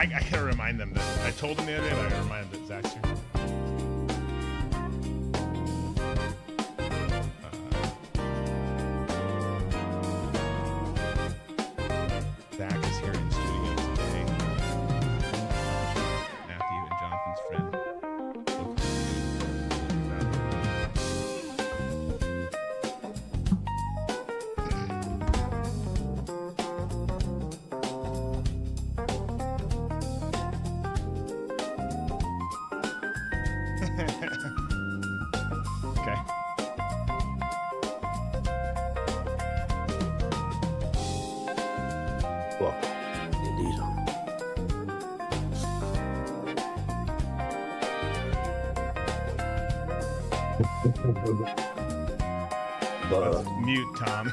I gotta remind them that I told them the other day, but I gotta remind them that Zach's here. Zach is here in studio today. Matthew and Jonathan's friend. Okay. Well, indeed. Let's mute Tom.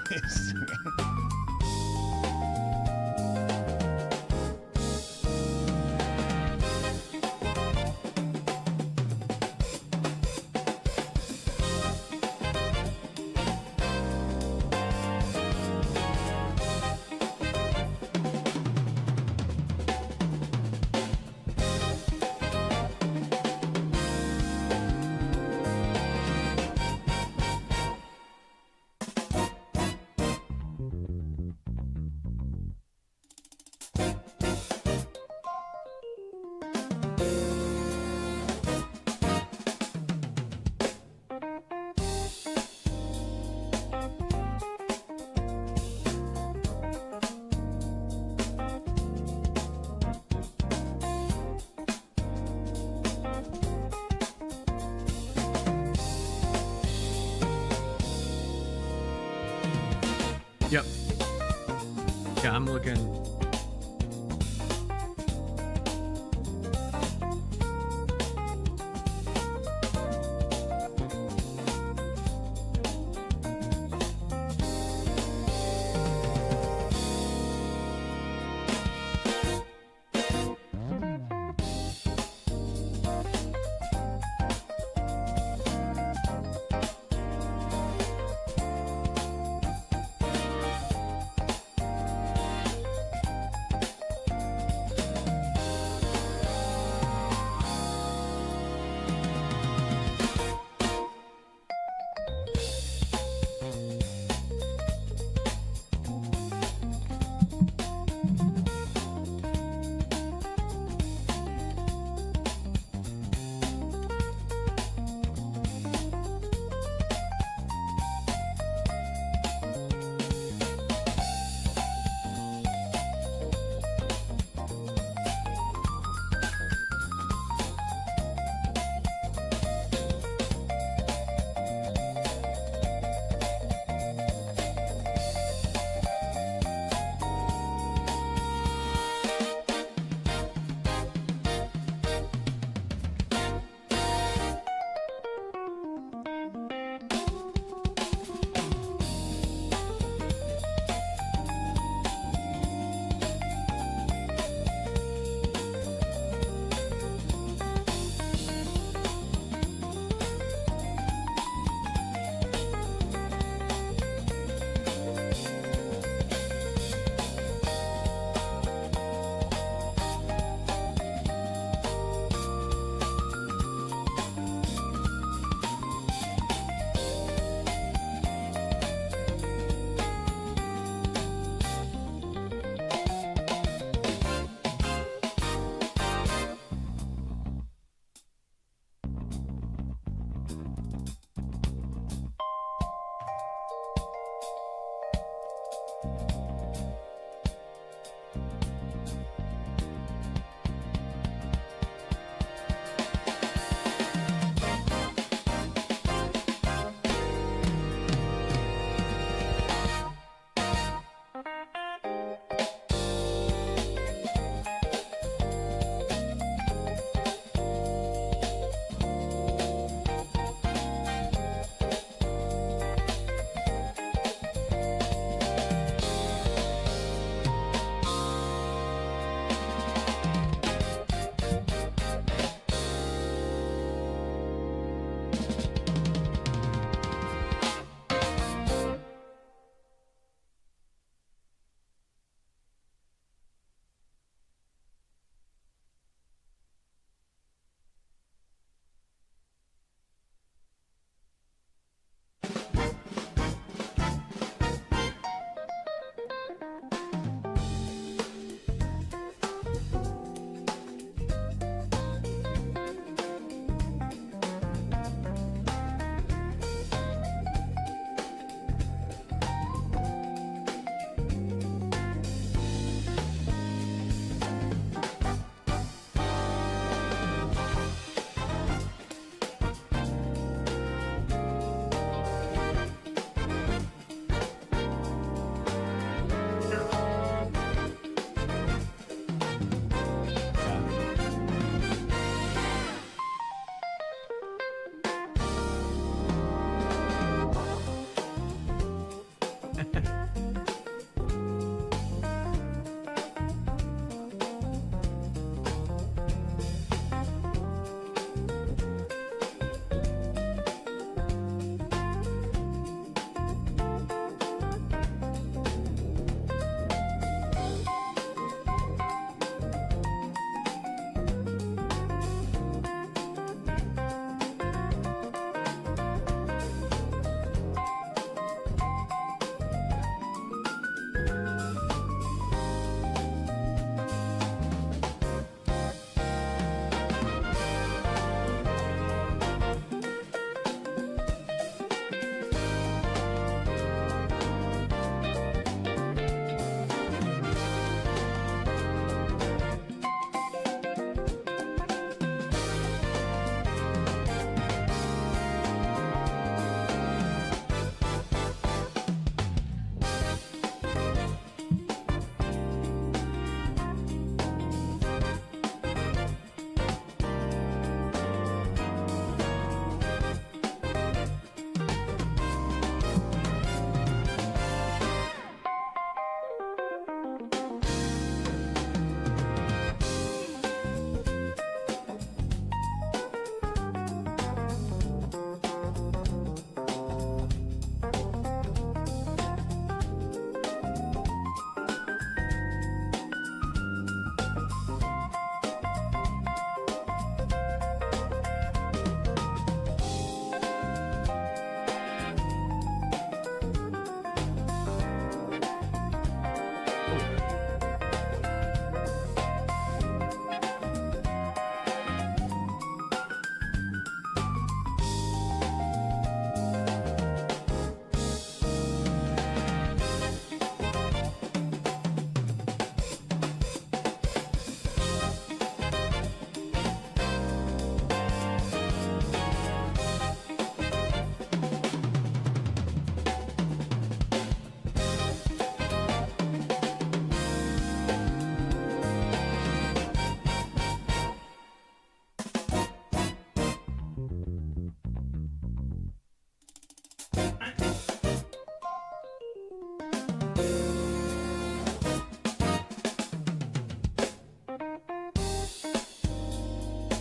Yep. Yeah, I'm looking.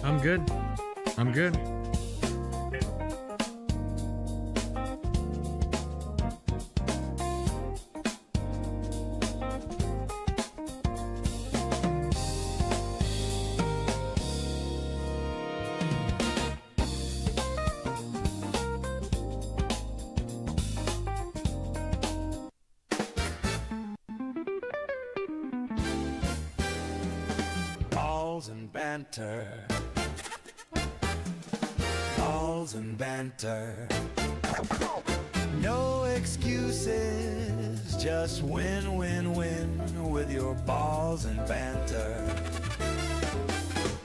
I'm good. I'm good. Balls and banter. Balls and banter. No excuses, just win, win, win with your balls and banter.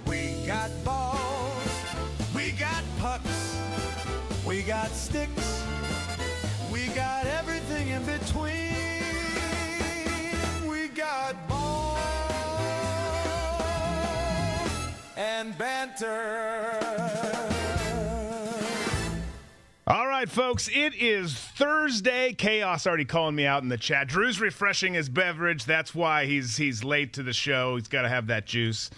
We got balls, we got pucks, we got sticks, we got everything in between. We got balls and banter. All right, folks, it is Thursday. Chaos already calling me out in the chat. Drew's refreshing his beverage. That's why he's late to the show. He's got to have that juice.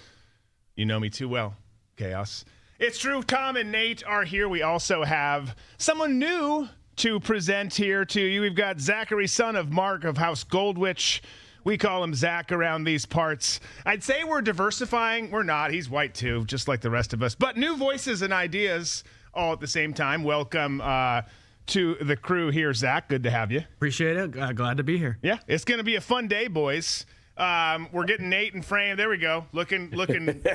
You know me too well, Chaos. It's true. Tom and Nate are here. We also have someone new to present here to you. We've got Zachary, son of Mark of House Goldwich. We call him Zach around these parts. I'd say we're diversifying. We're not. He's white too, just like the rest of us. But new voices and ideas all at the same time. Welcome to the crew here, Zach. Good to have you. Appreciate it. Glad to be here. Yeah, it's going to be a fun day, boys. We're getting Nate in frame. There we go. Looking good.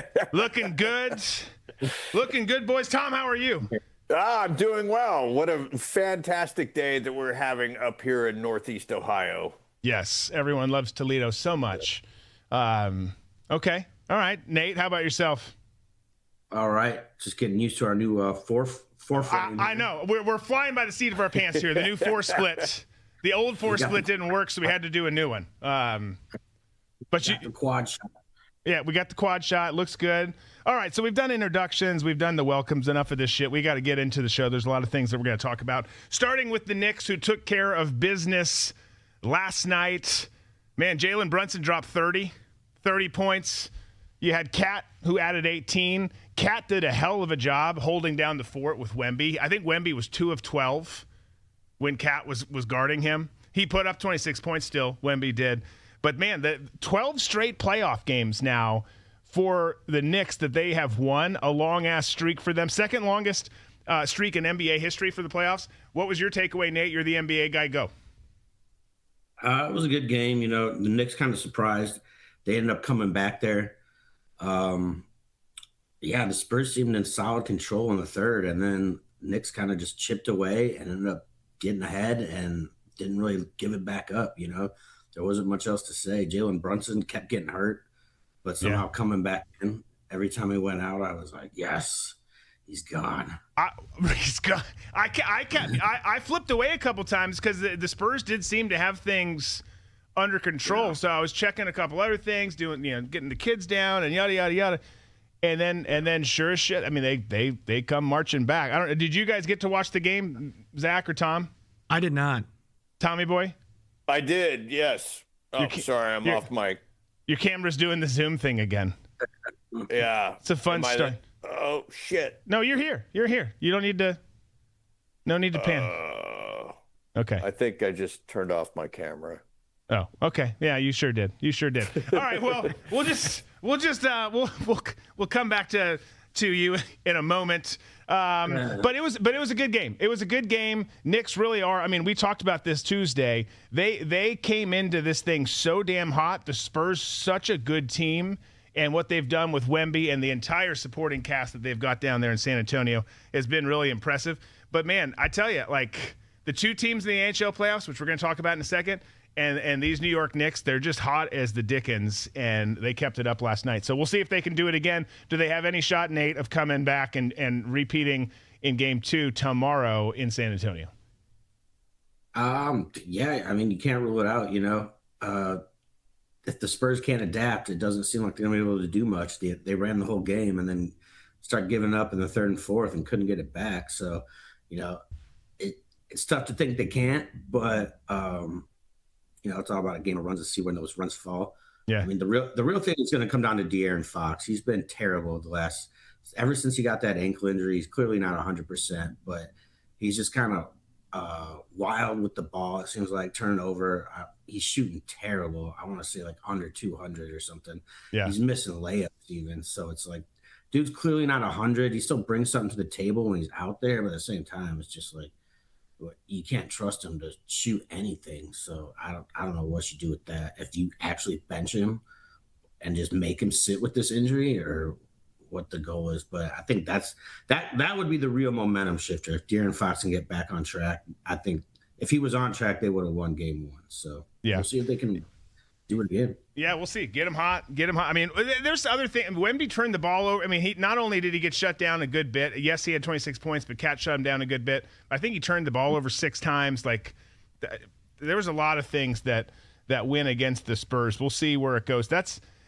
Looking good, boys. Tom, how are you? I'm doing well. What a fantastic day that we're having up here in Northeast Ohio. Yes, everyone loves Toledo so much. Okay. All right. Nate, how about yourself? All right, just getting used to our new four frame. I know. We're flying by the seat of our pants here. The new 4 split. The old 4 split didn't work, so we had to do a new one. But the quad shot. Yeah, we got the quad shot. Looks good. All right, so we've done introductions. We've done the welcomes. Enough of this shit. We got to get into the show. There's a lot of things that we're going to talk about. Starting with the Knicks, who took care of business last night. Man, Jalen Brunson dropped 30 points. You had Cat, who added 18. Cat did a hell of a job holding down the fort with Wemby. I think Wemby was 2 of 12 when Cat was guarding him. He put up 26 points still, Wemby did. But, man, the 12 straight playoff games now for the Knicks that they have won, a long-ass streak for them. Second longest streak in NBA history for the playoffs. What was your takeaway, Nate? You're the NBA guy. Go. It was a good game. You know, the Knicks kind of surprised. They ended up coming back there. The Spurs seemed in solid control in the third, and then Knicks kind of just chipped away and ended up getting ahead and didn't really give it back up. You know, there wasn't much else to say. Jalen Brunson kept getting hurt, but somehow coming back in. Every time he went out, I was like, yes, he's gone. He's gone. I flipped away a couple times because the Spurs did seem to have things under control. Yeah. So I was checking a couple other things, getting the kids down and yada yada yada, and then sure as shit, I mean they come marching back. Did you guys get to watch the game, Zach or Tom? I did not. Tommy boy? I did, yes. Oh, sorry, I'm off mic. Your camera's doing the Zoom thing again. Yeah. It's a fun story. Oh shit. No, you're here. You're here. You don't need to. No need to pan. Okay. I think I just turned off my camera. Oh, okay. Yeah, you sure did. All right. Well, we'll come back to you in a moment. But it was a good game. It was a good game. Knicks really are. I mean, we talked about this Tuesday. They came into this thing so damn hot. The Spurs, such a good team, and what they've done with Wemby and the entire supporting cast that they've got down there in San Antonio has been really impressive. But man, I tell you, like the two teams in the NHL playoffs, which we're going to talk about in a second, and these New York Knicks, they're just hot as the Dickens, and they kept it up last night. So we'll see if they can do it again. Do they have any shot, Nate, of coming back and repeating in Game 2 tomorrow in San Antonio? Yeah, I mean, you can't rule it out, you know. If the Spurs can't adapt, it doesn't seem like they're going to be able to do much. They ran the whole game and then start giving up in the third and fourth and couldn't get it back. So, you know, it's tough to think they can't, but, you know, it's all about a game of runs to see when those runs fall. Yeah. I mean, the real thing is going to come down to De'Aaron Fox. He's been terrible ever since he got that ankle injury. He's clearly not 100%, but he's just kind of wild with the ball. It seems like turning over. He's shooting terrible. I want to say like under 200 or something. Yeah. He's missing layups even. So it's like, dude's clearly not 100. He still brings something to the table when he's out there, but at the same time, it's just like you can't trust him to shoot anything. So I don't know what you do with that. If you actually bench him and just make him sit with this injury, or what the goal is. But I think that would be the real momentum shifter. If De'Aaron Fox can get back on track, I think if he was on track, they would have won game 1. So we'll see if they can do it again. Yeah, we'll see. Get him hot. I mean, there's other thing. Wemby turned the ball over. I mean, he not only did he get shut down a good bit. Yes, he had 26 points, but Cat shut him down a good bit. I think he turned the ball over 6 times. Like, there was a lot of things that win against the Spurs. We'll see where it goes.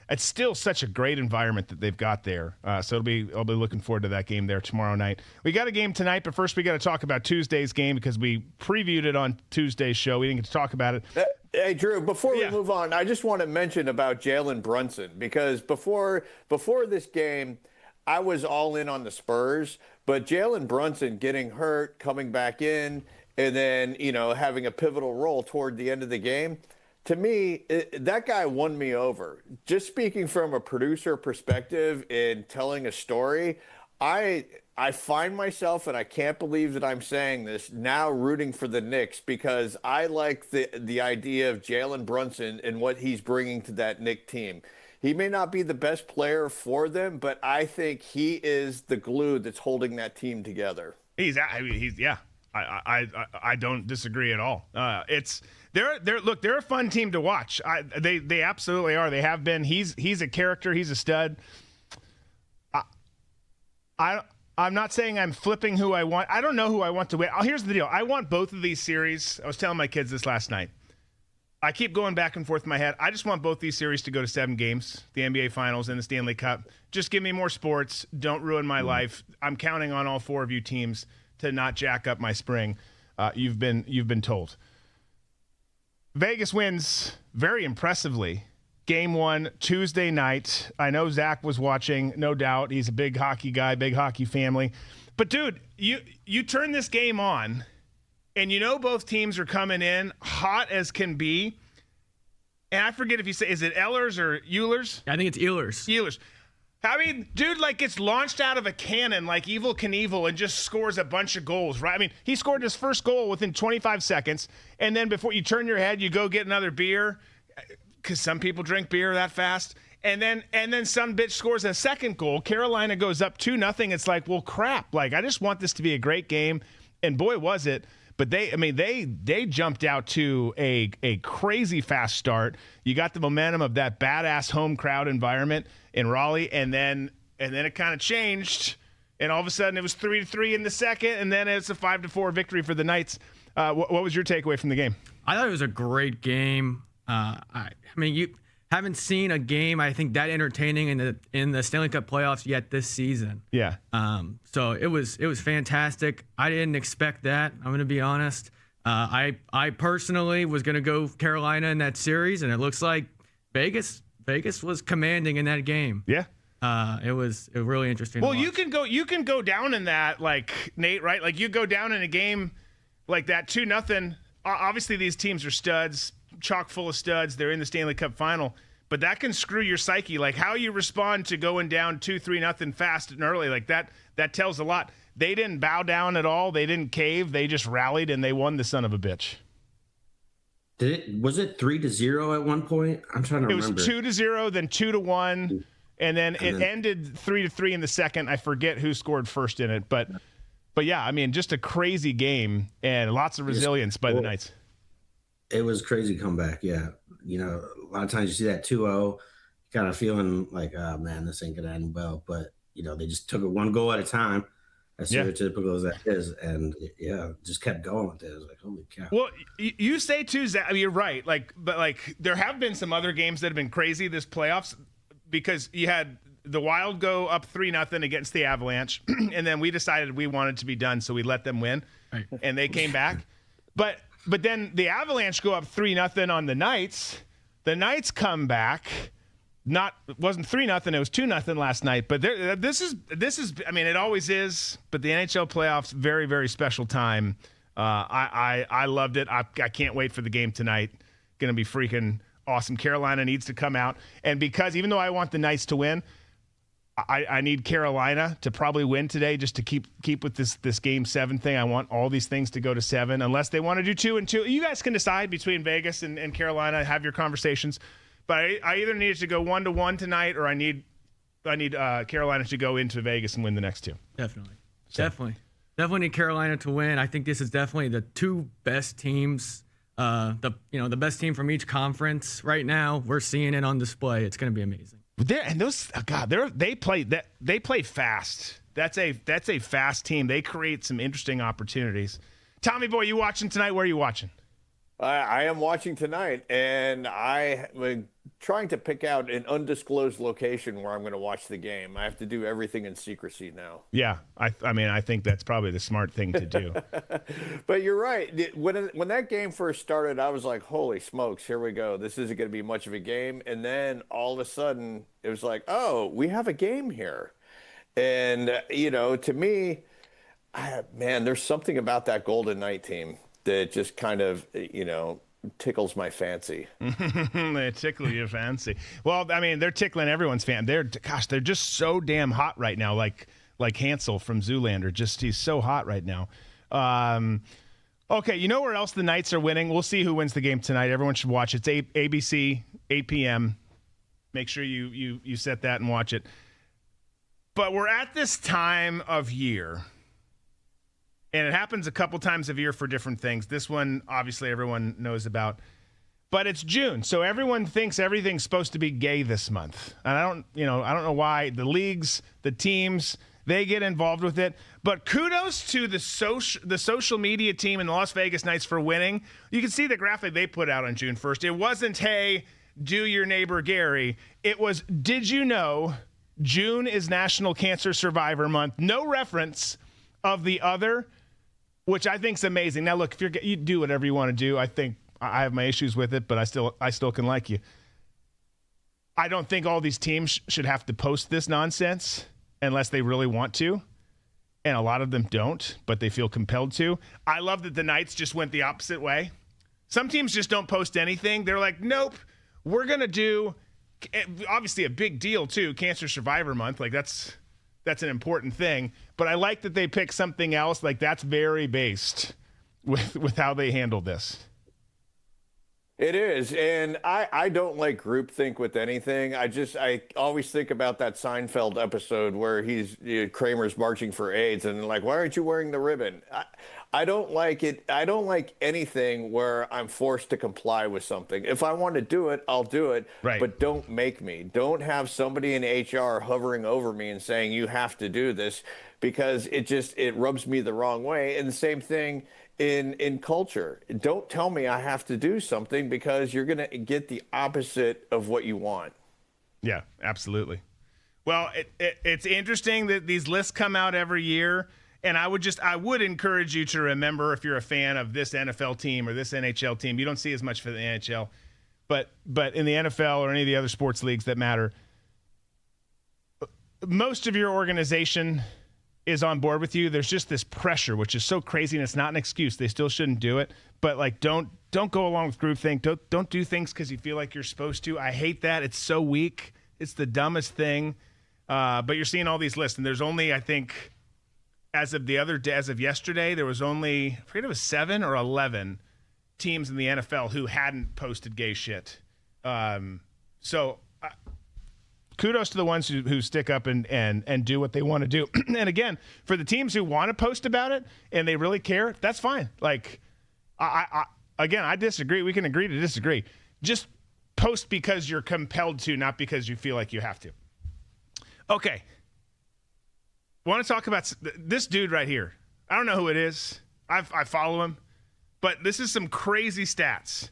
It's still such a great environment that they've got there. So I'll be looking forward to that game there tomorrow night. We got a game tonight, but first we got to talk about Tuesday's game because we previewed it on Tuesday's show. We didn't get to talk about it. Hey, Drew, before we move on, I just want to mention about Jalen Brunson, because before this game, I was all in on the Spurs, but Jalen Brunson getting hurt, coming back in, and then, having a pivotal role toward the end of the game, to me, that guy won me over. Just speaking from a producer perspective and telling a story, I find myself, and I can't believe that I'm saying this, now rooting for the Knicks, because I like the idea of Jalen Brunson and what he's bringing to that Knicks team. He may not be the best player for them, but I think he is the glue that's holding that team together. I don't disagree at all. They're a fun team to watch. They absolutely are. They have been. He's a character. He's a stud. I'm not saying I'm flipping who I want. I don't know who I want to win. Here's the deal. I want both of these series. I was telling my kids this last night. I keep going back and forth in my head. I just want both these series to go to 7 games, the NBA Finals and the Stanley Cup. Just give me more sports. Don't ruin my life. I'm counting on all 4 of you teams to not jack up my spring. You've been told. Vegas wins very impressively. Game 1, Tuesday night. I know Zach was watching, no doubt. He's a big hockey guy, big hockey family. But, dude, you turn this game on, and both teams are coming in hot as can be. And I forget if you say, is it Ehlers or Ehlers? I think it's Ehlers. Ehlers. I mean, dude, gets launched out of a cannon like Evel Knievel and just scores a bunch of goals, right? I mean, he scored his first goal within 25 seconds, and then before you turn your head, you go get another beer, because some people drink beer that fast, and then some bitch scores a second goal. Carolina goes up 2-0. It's like, well, crap. I just want this to be a great game, and boy, was it. But they jumped out to a crazy fast start. You got the momentum of that badass home crowd environment in Raleigh, and then it kind of changed, and all of a sudden it was 3-3 in the second, and then it's a 5-4 victory for the Knights. What was your takeaway from the game? I thought it was a great game. I mean, you haven't seen a game, I think, that entertaining in the Stanley Cup playoffs yet this season. Yeah. So it was fantastic. I didn't expect that. I'm going to be honest. I personally was going to go Carolina in that series, and it looks like Vegas was commanding in that game. Yeah. It was really interesting. Well, you can go down in that, Nate, right? You go down in a game like that 2-0. Obviously, these teams are studs, chock full of studs. They're in the Stanley Cup Final, but that can screw your psyche. How you respond to going down 2-3-0 fast and early, that tells a lot. They didn't bow down at all. They didn't cave. They just rallied, and they won the son of a bitch. Was it 3-0 at one point? I'm trying to remember. It was 2-0, then 2-1, and then it ended 3-3 in the second. I forget who scored first in it, but yeah, I mean, just a crazy game and lots of resilience by the Knights. It was crazy comeback, yeah. A lot of times you see that 2-0, kind of feeling like, oh, man, this ain't going to end well. But, they just took it one goal at a time, as stereotypical as that is, and, just kept going with it. I was like, holy cow. Well, you say, too, Zach, I mean, you're right. But there have been some other games that have been crazy this playoffs, because you had the Wild go up 3-0 against the Avalanche, and then we decided we wanted to be done, so we let them win, and they came back. But then the Avalanche go up 3-0 on the Knights, The Knights come back. It wasn't 3-0. It was 2-0 last night. But this is. I mean, it always is. But the NHL playoffs, very, very special time. I loved it. I can't wait for the game tonight. Going to be freaking awesome. Carolina needs to come out, and because even though I want the Knights to win, I need Carolina to probably win today just to keep with this game 7 thing. I want all these things to go to 7, unless they want to do 2-2. You guys can decide between Vegas and Carolina. Have your conversations. But I either need it to go 1-1 tonight, or I need Carolina to go into Vegas and win the next 2. Definitely. Definitely need Carolina to win. I think this is definitely the 2 best teams. The best team from each conference right now. We're seeing it on display. It's going to be amazing. They play fast. That's a fast team. They create some interesting opportunities. Tommy boy, you watching tonight? Where are you watching? I am watching tonight, and I'm trying to pick out an undisclosed location where I'm going to watch the game. I have to do everything in secrecy now. Yeah, I mean, I think that's probably the smart thing to do. But you're right. When that game first started, I was like, holy smokes, here we go. This isn't going to be much of a game. And then all of a sudden, it was like, oh, we have a game here. And, to me, man, there's something about that Golden Knight team that just kind of, tickles my fancy. They tickle your fancy. Well, I mean, they're tickling everyone's fan. They're just so damn hot right now. Like Hansel from Zoolander. He's so hot right now. Okay, you know where else the Knights are winning? We'll see who wins the game tonight. Everyone should watch it. It's ABC, 8 p.m. Make sure you set that and watch it. But we're at this time of year. And it happens a couple times a year for different things. This one, obviously, everyone knows about. But it's June, so everyone thinks everything's supposed to be gay this month. And I don't know why. The leagues, the teams, they get involved with it. But kudos to the social media team in the Las Vegas Knights for winning. You can see the graphic they put out on June 1st. It wasn't, hey, do your neighbor Gary. It was, did you know June is National Cancer Survivor Month? No reference of the other, which I think is amazing. Now, look, if you do whatever you want to do, I think I have my issues with it, but I still can like you. I don't think all these teams should have to post this nonsense unless they really want to, and a lot of them don't, but they feel compelled to. I love that the Knights just went the opposite way. Some teams just don't post anything. They're like, nope, we're going to do, obviously a big deal too, Cancer Survivor Month. Like that's an important thing, but I like that they pick something else. Like that's very based with how they handle this. It is, and I don't like groupthink with anything. I always think about that Seinfeld episode where Kramer's marching for AIDS, and like, why aren't you wearing the ribbon? I don't like it. I don't like anything where I'm forced to comply with something. If I want to do it, I'll do it. Right. But don't make me. Don't have somebody in HR hovering over me and saying you have to do this, because it rubs me the wrong way. And the same thing in culture. Don't tell me I have to do something, because you're going to get the opposite of what you want. Yeah, absolutely. Well, it's interesting that these lists come out every year. And I would encourage you to remember, if you're a fan of this NFL team or this NHL team, you don't see as much for the NHL, but in the NFL or any of the other sports leagues that matter, most of your organization is on board with you. There's just this pressure, which is so crazy, and it's not an excuse. They still shouldn't do it. But like, don't go along with groupthink. Don't do things because you feel like you're supposed to. I hate that. It's so weak. It's the dumbest thing. But you're seeing all these lists, and there's only, I think, as of yesterday, there was only, I forget, it was 7 or 11 teams in the NFL who hadn't posted gay shit. So kudos to the ones who stick up and do what they want to do. And again, for the teams who want to post about it and they really care, that's fine. Like, I disagree. We can agree to disagree. Just post because you're compelled to, not because you feel like you have to. Okay. Want to talk about this dude right here. I don't know who it is. I follow him. But this is some crazy stats.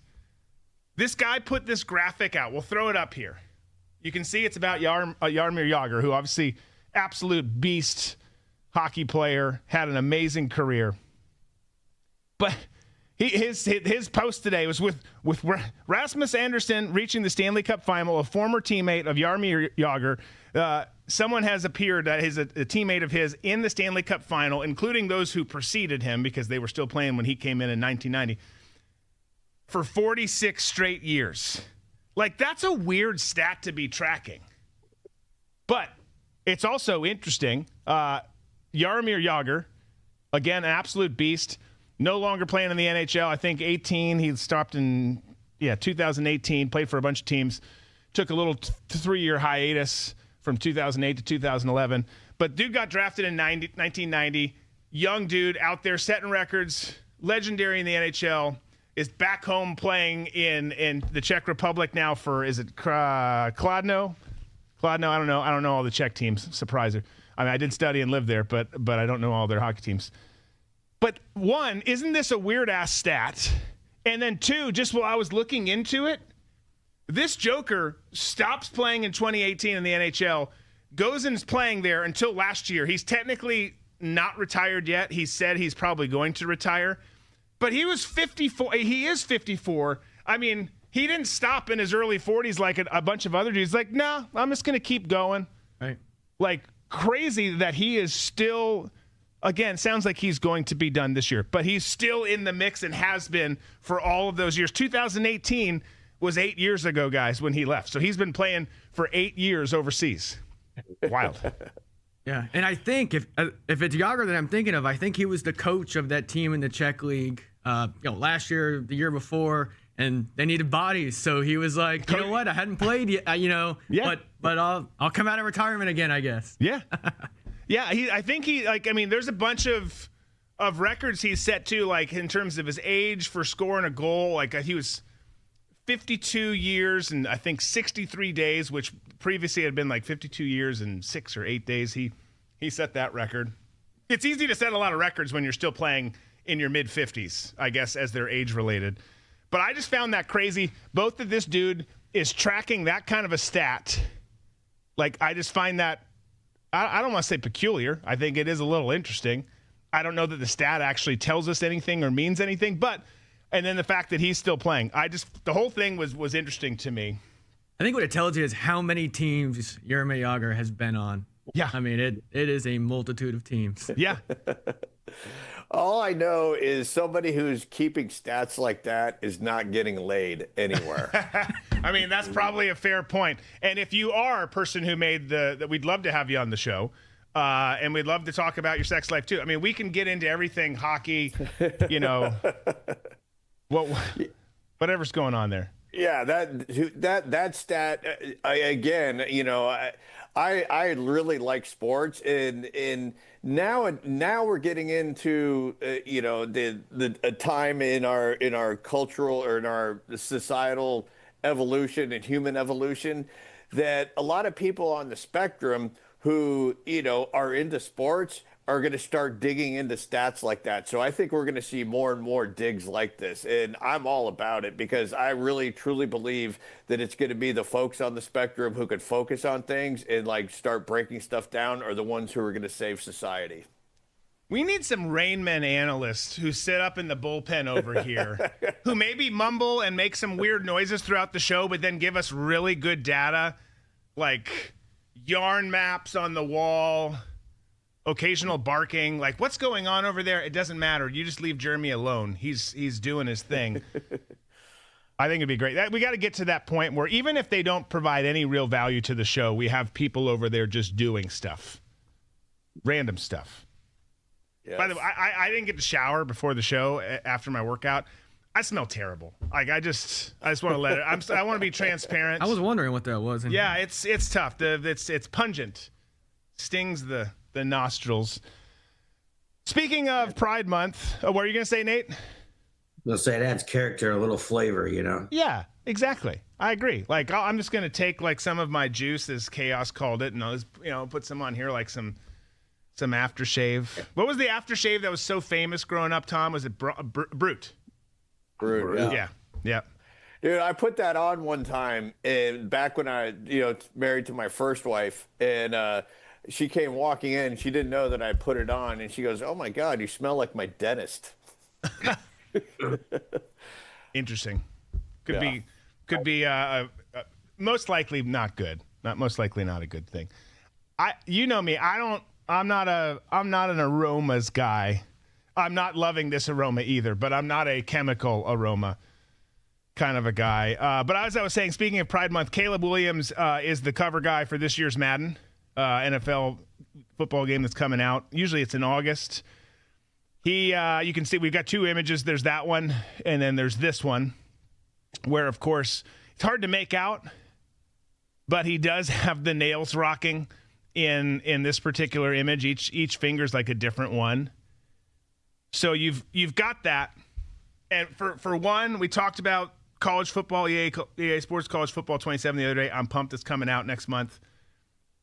This guy put this graphic out. We'll throw it up here. You can see it's about Jaromir Jagr, who obviously absolute beast hockey player, had an amazing career. But His post today was with Rasmus Andersson reaching the Stanley Cup Final, a former teammate of Jaromir Jagr. Someone has appeared that is a teammate of his in the Stanley Cup Final, including those who preceded him because they were still playing when he came in 1990, for 46 straight years. Like, that's a weird stat to be tracking. But it's also interesting. Jaromir Jagr, again, an absolute beast, no longer playing in the NHL. I think 18, he stopped in 2018, played for a bunch of teams, took a little 3-year hiatus from 2008 to 2011. But dude got drafted in 1990. Young dude out there setting records, legendary in the NHL, is back home playing in the Czech Republic now for, is it Kladno? Kladno, I don't know all the Czech teams. Surpriser. I mean, I did study and live there, but I don't know all their hockey teams. But one, isn't this a weird-ass stat? And then two, just while I was looking into it, this Joker stops playing in 2018 in the NHL, goes and is playing there until last year. He's technically not retired yet. He said he's probably going to retire. But he was 54. He is 54. I mean, he didn't stop in his early 40s like a bunch of other dudes. Like, nah, I'm just going to keep going. Right. Like, crazy that he is still, again, sounds like he's going to be done this year. But he's still in the mix and has been for all of those years. 2018 was 8 years ago, guys, when he left. So he's been playing for 8 years overseas. Wild. Yeah, and I think if it's Jagr that I'm thinking of, I think he was the coach of that team in the Czech League, last year, the year before, and they needed bodies. So he was like, you know what, I hadn't played yet, but I'll come out of retirement again, I guess. Yeah, yeah. I think there's a bunch of records he's set too, like in terms of his age for scoring a goal. Like he was 52 years and I think 63 days, which previously had been like 52 years and 6 or 8 days. He set that record. It's easy to set a lot of records when you're still playing in your mid-50s, I guess, as they're age-related. But I just found that crazy. Both that this dude is tracking that kind of a stat. Like, I just find that, I don't want to say peculiar. I think it is a little interesting. I don't know that the stat actually tells us anything or means anything, but and then the fact that he's still playing. The whole thing was interesting to me. I think what it tells you is how many teams Jaromir Jagr has been on. Yeah. I mean, it is a multitude of teams. Yeah. All I know is somebody who's keeping stats like that is not getting laid anywhere. I mean, that's probably a fair point. And if you are a person who made that, we'd love to have you on the show. And we'd love to talk about your sex life too. I mean, we can get into everything, hockey, whatever's going on there. Yeah, that stat I really like sports, and now we're getting into a time in our cultural or in our societal evolution and human evolution that a lot of people on the spectrum who are into sports are going to start digging into stats like that. So I think we're going to see more and more digs like this. And I'm all about it because I really, truly believe that it's going to be the folks on the spectrum who could focus on things and like start breaking stuff down are the ones who are going to save society. We need some Rain Man analysts who sit up in the bullpen over here who maybe mumble and make some weird noises throughout the show, but then give us really good data, like yarn maps on the wall, occasional barking, like what's going on over there? It doesn't matter. You just leave Jeremy alone. He's doing his thing. I think it'd be great. We got to get to that point where even if they don't provide any real value to the show, we have people over there just doing stuff, random stuff. Yes. By the way, I didn't get to shower before the show after my workout. I smell terrible. Like I just want to let it. I want to be transparent. I was wondering what that was. Yeah, it's tough. It's pungent, stings the nostrils. Speaking of Pride Month, what are you going to say, Nate? They'll say it adds character, a little flavor, Yeah, exactly. I agree. Like I'm just going to take like some of my juice, as Chaos called it, and I'll just, put some on here, like some aftershave. What was the aftershave that was so famous growing up, Tom? Was it Brute? Brute, yeah. Yeah. Dude, I put that on one time, and back when I, married to my first wife, and she came walking in. She didn't know that I put it on, and she goes, "Oh my God, you smell like my dentist." Interesting. Could be most likely not good. Most likely not a good thing. You know me. I'm not an aromas guy. I'm not loving this aroma either, but I'm not a chemical aroma kind of a guy. But as I was saying, speaking of Pride Month, Caleb Williams is the cover guy for this year's Madden NFL football game that's coming out. Usually it's in August. You can see we've got two images. There's that one, and then there's this one, where, of course, it's hard to make out, but he does have the nails rocking in this particular image. Each finger's like a different one. So you've got that. And for one, we talked about college football, EA Sports College Football 27 the other day. I'm pumped it's coming out next month.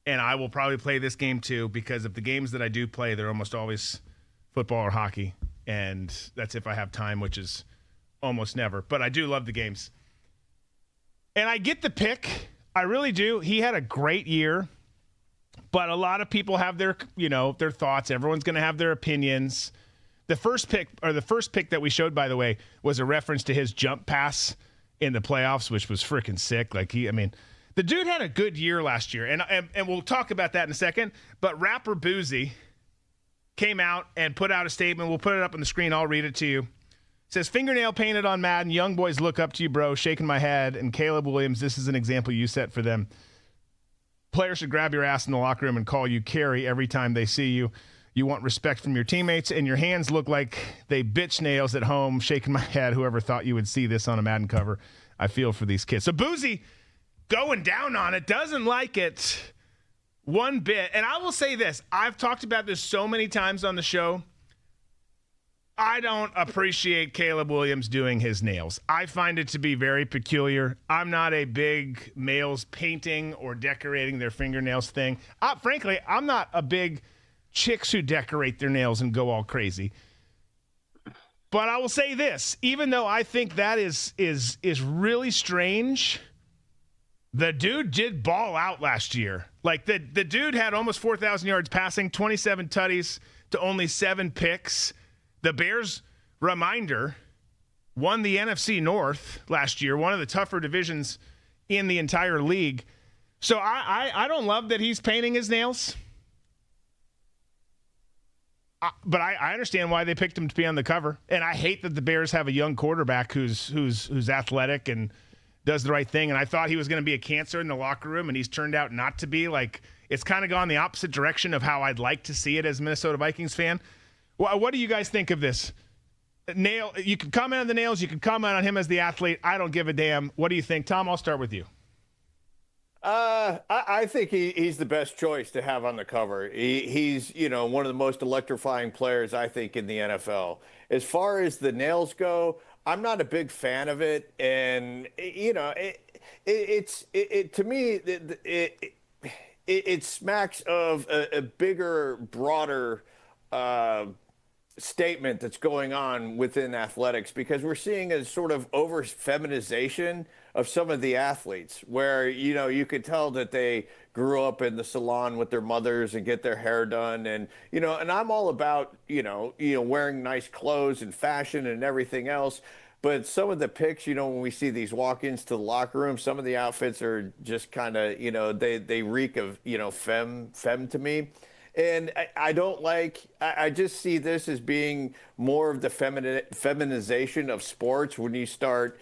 And I will probably play this game too, because of the games that I do play, they're almost always football or hockey. And that's if I have time, which is almost never. But I do love the games. And I get the pick. I really do. He had a great year. But a lot of people have their thoughts. Everyone's going to have their opinions. The first pick that we showed, by the way, was a reference to his jump pass in the playoffs, which was freaking sick. The dude had a good year last year, and we'll talk about that in a second. But rapper Boosie came out and put out a statement. We'll put it up on the screen. I'll read it to you. It says, "Fingernail painted on Madden. Young boys look up to you, bro. Shaking my head. And Caleb Williams, this is an example you set for them. Players should grab your ass in the locker room and call you Carrie every time they see you. You want respect from your teammates, and your hands look like they bitch nails at home. Shaking my head. Whoever thought you would see this on a Madden cover? I feel for these kids." So Boosie going down on it, doesn't like it one bit. And I will say this. I've talked about this so many times on the show. I don't appreciate Caleb Williams doing his nails. I find it to be very peculiar. I'm not a big males painting or decorating their fingernails thing. Frankly, I'm not a big chicks who decorate their nails and go all crazy. But I will say this, even though I think that is really strange, the dude did ball out last year. Like the dude had almost 4,000 yards passing, 27 tutties to only 7 picks. The Bears, reminder, won the NFC North last year, one of the tougher divisions in the entire league. So I don't love that he's painting his nails. But I understand why they picked him to be on the cover. And I hate that the Bears have a young quarterback who's athletic and does the right thing. And I thought he was going to be a cancer in the locker room, and he's turned out not to be. Like, it's kind of gone the opposite direction of how I'd like to see it as a Minnesota Vikings fan. What do you guys think of this? Nail, you can comment on the nails. You can comment on him as the athlete. I don't give a damn. What do you think? Tom, I'll start with you. I think he's the best choice to have on the cover. He's one of the most electrifying players, I think, in the NFL. As far as the nails go, I'm not a big fan of it, and to me it smacks of a bigger, broader statement that's going on within athletics, because we're seeing a sort of over feminization of some of the athletes, where you could tell that they grew up in the salon with their mothers and get their hair done, and and I'm all about wearing nice clothes and fashion and everything else. But some of the pics, when we see these walk-ins to the locker room, some of the outfits are just kind of, they reek of, femme to me. And I don't I just see this as being more of the feminization of sports, when you start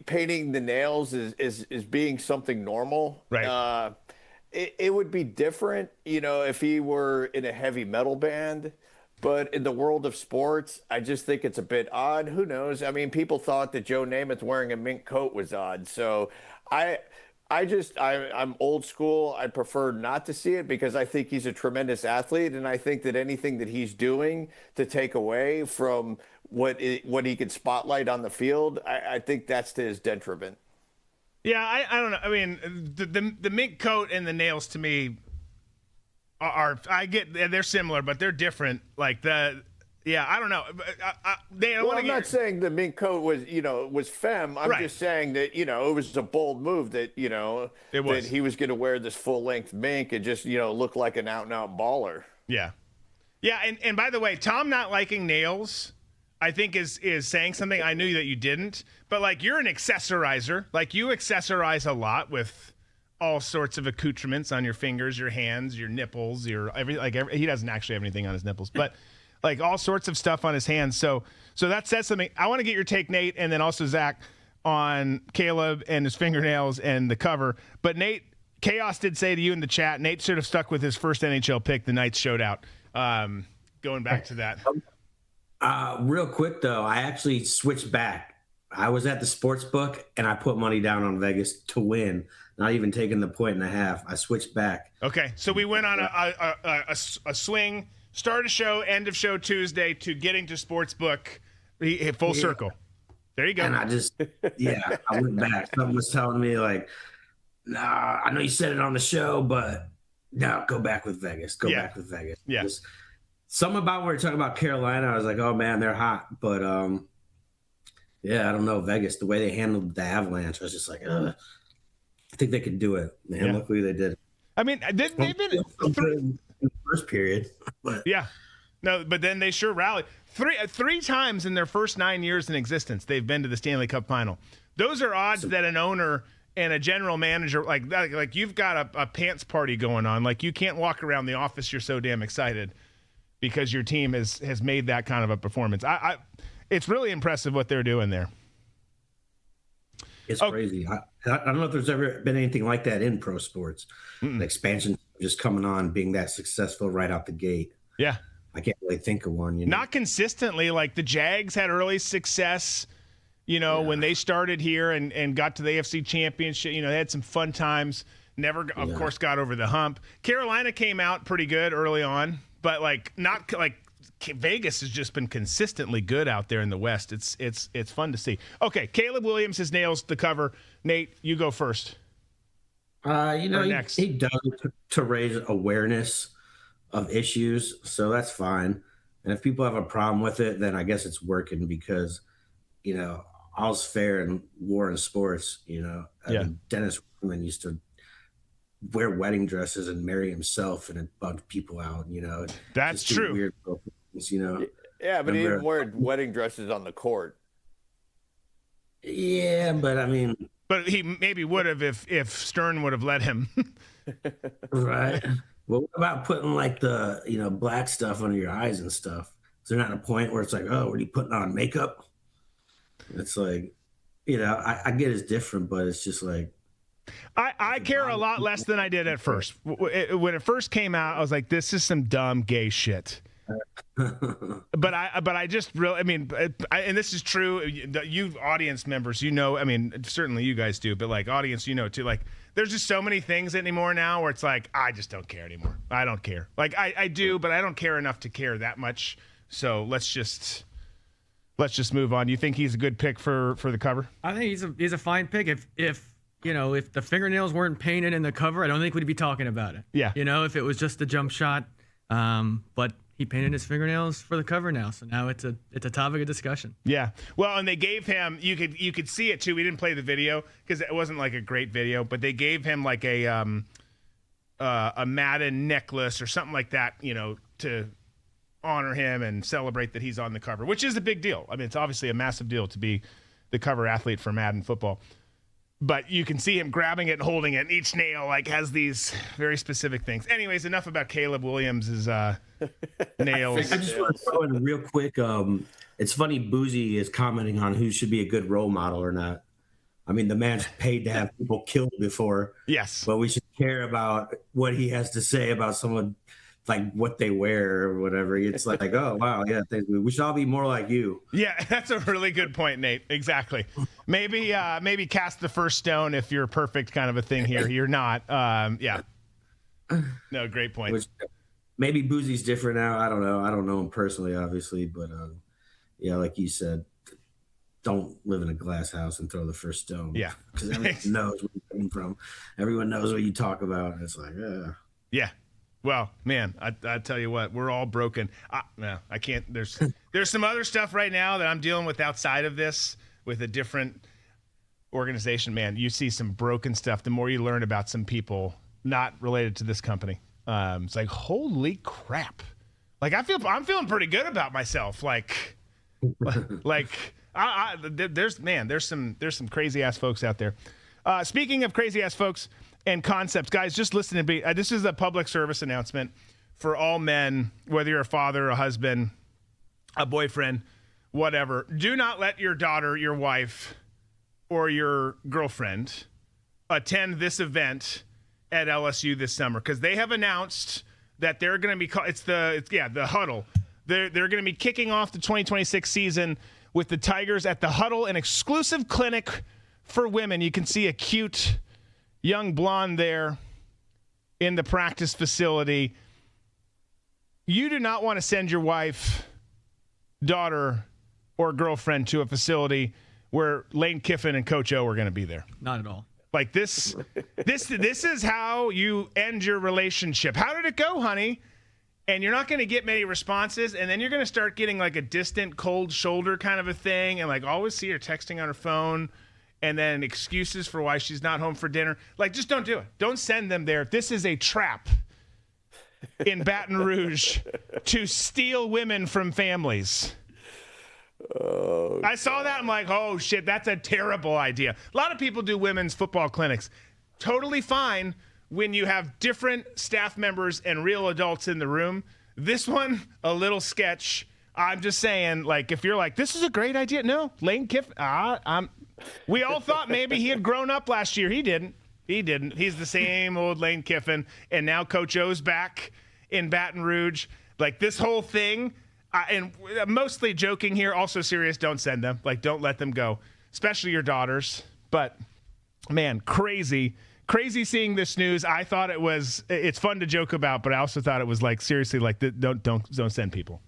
painting the nails is being something normal. Right. It would be different, if he were in a heavy metal band. But in the world of sports, I just think it's a bit odd. Who knows? I mean, people thought that Joe Namath wearing a mink coat was odd. So I'm old school. I prefer not to see it, because I think he's a tremendous athlete, and I think that anything that he's doing to take away from what he could spotlight on the field, I think that's to his detriment. Yeah, I don't know. I mean, the mink coat and the nails to me they're similar, but they're different. Like I don't know. I'm not saying the mink coat was femme. I'm just saying that it was a bold move that that he was going to wear this full length mink and just look like an out and out baller. Yeah, and by the way, Tom not liking nails, I think is saying something. I knew that you didn't, but like you're an accessorizer. Like you accessorize a lot with all sorts of accoutrements on your fingers, your hands, your nipples, he doesn't actually have anything on his nipples, but like all sorts of stuff on his hands. So that says something. I want to get your take, Nate, and then also Zach, on Caleb and his fingernails and the cover. But Nate, Chaos did say to you in the chat, Nate should have stuck with his first NHL pick. The Knights showed out. Going back to that. Real quick though, I actually switched back. I was at the sports book and I put money down on Vegas to win. Not even taking the 1.5. I switched back. Okay, so we went on a swing, start of show, end of show Tuesday to getting to sportsbook, full circle. There you go. And I went back. Someone was telling me like, nah, I know you said it on the show, but no, go back with Vegas. Go back with Vegas. Yeah. Just, something about when we were talking about Carolina, I was like, oh man, they're hot. But I don't know, Vegas, the way they handled the Avalanche, I was just like, I think they could do it, man. Yeah. Luckily they did. I mean, they've been in the first period. But. Yeah. No, but then they sure rallied. Three times in their first 9 years in existence, they've been to the Stanley Cup Final. Those are odds that an owner and a general manager, like you've got a pants party going on. Like you can't walk around the office. You're so damn excited because your team has made that kind of a performance. It's really impressive what they're doing there. It's crazy. I don't know if there's ever been anything like that in pro sports. The expansion just coming on, being that successful right out the gate. Yeah. I can't really think of one. Not consistently. Like the Jags had early success, when they started here and got to the AFC Championship. They had some fun times. Never, of course, got over the hump. Carolina came out pretty good early on, but not like Vegas has just been consistently good out there in the West. It's fun to see. Okay, Caleb Williams has nails the cover. Nate, you go first. He does it to raise awareness of issues, so that's fine. And if people have a problem with it, then I guess it's working because, all's fair in war and sports. Dennis Rodman used to wear wedding dresses and marry himself, and it bugged people out. That's true. Weird things, Yeah, but he didn't wear wedding dresses on the court. Yeah, but I mean. But he maybe would have if Stern would have let him. Right. Well, what about putting the black stuff under your eyes and stuff? Is there not a point where it's like, oh, what are you putting on, makeup? It's like, I get it's different, but it's just like. I care a lot less than I did at first. When it first came out, I was like, this is some dumb gay shit. But I just really, and this is true. You audience members, certainly you guys do, but audience, too, there's just so many things anymore now where it's like, I just don't care anymore. I don't care. I do, but I don't care enough to care that much. So let's just move on. You think he's a good pick for the cover? I think he's a fine pick. If the fingernails weren't painted in the cover, I don't think we'd be talking about it. Yeah. If it was just a jump shot, but he painted his fingernails for the cover now, so now it's a topic of discussion. Yeah, well, and they gave him you could see it too. We didn't play the video because it wasn't a great video, but they gave him a Madden necklace or something like that, to honor him and celebrate that he's on the cover, which is a big deal. It's obviously a massive deal to be the cover athlete for Madden football. But you can see him grabbing it and holding it, and each nail has these very specific things. Anyways, enough about Caleb Williams' nails. I just want to throw in real quick. It's funny Boosie is commenting on who should be a good role model or not. The man's paid to have people killed before. Yes. But we should care about what he has to say about someone, what they wear or whatever. It's like, oh, wow, yeah, we should all be more like you. Yeah, that's a really good point, Nate. Exactly. Maybe cast the first stone if you're perfect kind of a thing here. You're not. Yeah. No, great point. Maybe Boosie's different now. I don't know. I don't know him personally, obviously. But, like you said, don't live in a glass house and throw the first stone. Yeah. Because everyone knows where you're coming from. Everyone knows what you talk about. It's like, yeah. Well, man, I tell you what, we're all broken. I can't. There's some other stuff right now that I'm dealing with outside of this with a different organization. Man, you see some broken stuff. The more you learn about some people not related to this company, it's like, holy crap! I'm feeling pretty good about myself. Like, there's some crazy ass folks out there. Speaking of crazy ass folks and concepts, guys, just listen to me. This is a public service announcement for all men, whether you're a father, a husband, a boyfriend, whatever. Do not let your daughter, your wife, or your girlfriend attend this event at LSU this summer, because they have announced that they're going to be the Huddle. They're going to be kicking off the 2026 season with the Tigers at the Huddle, an exclusive clinic for women. You can see a cute young blonde there in the practice facility. You do not want to send your wife, daughter, or girlfriend to a facility where Lane Kiffin and Coach O are going to be there. Not at all. Like this is how you end your relationship. How did it go, honey? And you're not going to get many responses, and then you're going to start getting like a distant, cold shoulder kind of a thing, and like always see her texting on her phone, and then excuses for why she's not home for dinner. Like, just don't do it. Don't send them there. This is a trap in Baton Rouge to steal women from families. Oh, I saw that. I'm like, oh, shit, that's a terrible idea. A lot of people do women's football clinics. Totally fine when you have different staff members and real adults in the room. This one, a little sketch. I'm just saying, like, if you're like, this is a great idea. No, Lane Kiffin. We all thought maybe he had grown up last year. He didn't. He's the same old Lane Kiffin. And now Coach O's back in Baton Rouge. Like, this whole thing. And mostly joking here, also serious, don't send them. Like, don't let them go, especially your daughters. But, man, crazy seeing this news. I thought it's fun to joke about, but I also thought it was, like, seriously, like, don't send people.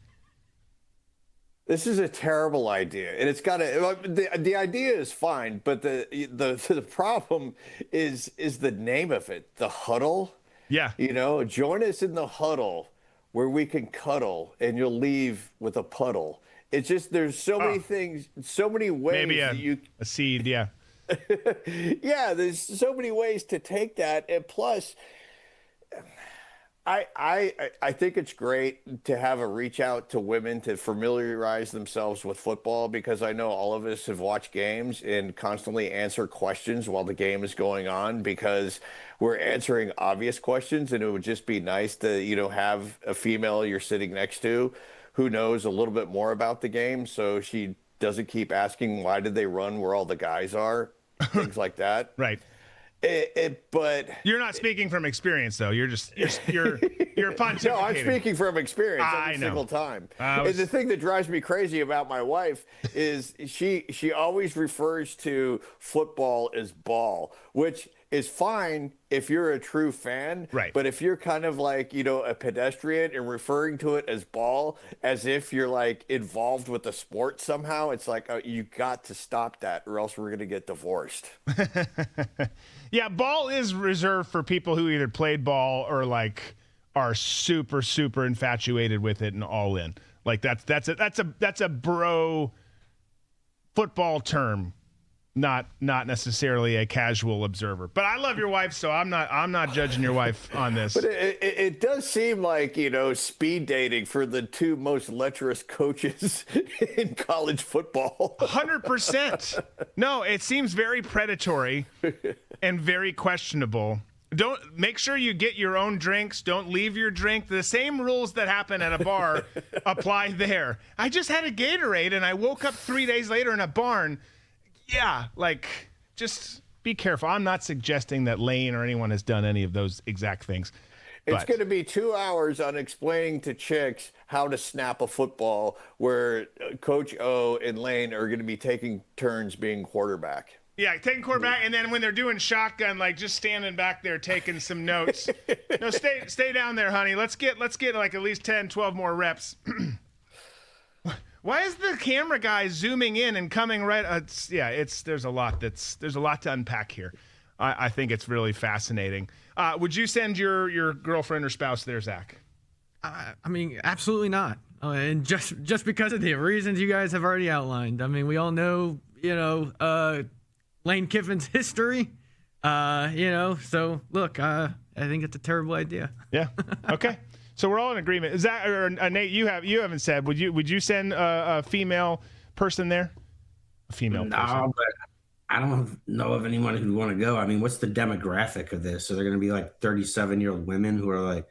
This is a terrible idea, and it's got to. The idea is fine, but the problem is the name of it, the Huddle. Yeah. Join us in the Huddle, where we can cuddle and you'll leave with a puddle. It's just, there's so many things, so many ways. Maybe a seed, yeah. Yeah, there's so many ways to take that. And plus, I think it's great to have a reach out to women to familiarize themselves with football, because I know all of us have watched games and constantly answer questions while the game is going on, because we're answering obvious questions, and it would just be nice to, have a female you're sitting next to who knows a little bit more about the game, so she doesn't keep asking why did they run where all the guys are, things like that. Right. But you're not speaking from experience, though. You're pontificating. No, I'm speaking from experience every I know. single time. And the thing that drives me crazy about my wife is she always refers to football as ball, which is fine if you're a true fan. Right. But if you're kind of like, a pedestrian and referring to it as ball, as if you're like involved with the sport somehow, it's like, you got to stop that, or else we're going to get divorced. Yeah, ball is reserved for people who either played ball or like are super, super infatuated with it and all in. Like that's a bro football term, not necessarily a casual observer. But I love your wife, so I'm not judging your wife on this. But it does seem like, speed dating for the two most lecherous coaches in college football. 100%. No, it seems very predatory and very questionable. Don't make sure you get your own drinks. Don't leave your drink. The same rules that happen at a bar apply there. I just had a Gatorade and I woke up 3 days later in a barn. Yeah, like, just be careful. I'm not suggesting that Lane or anyone has done any of those exact things. It's going to be 2 hours on explaining to chicks how to snap a football, where Coach O and Lane are going to be taking turns being quarterback. Yeah, taking quarterback, and then when they're doing shotgun, like just standing back there taking some notes. No, stay down there, honey. Let's get like at least 10, 12 more reps. Why is the camera guy zooming in and coming right? There's a lot to unpack here. I think it's really fascinating. Would you send your girlfriend or spouse there, Zach? I mean, absolutely not. And just because of the reasons you guys have already outlined. I mean, we all know, Lane Kiffin's history. So look, I think it's a terrible idea. Yeah. Okay. So we're all in agreement. Is that, or Nate? You haven't said. Would you send a female person there? A female person. No, but I don't know of anyone who'd want to go. I mean, what's the demographic of this? So they're going to be like 37-year-old women who are like,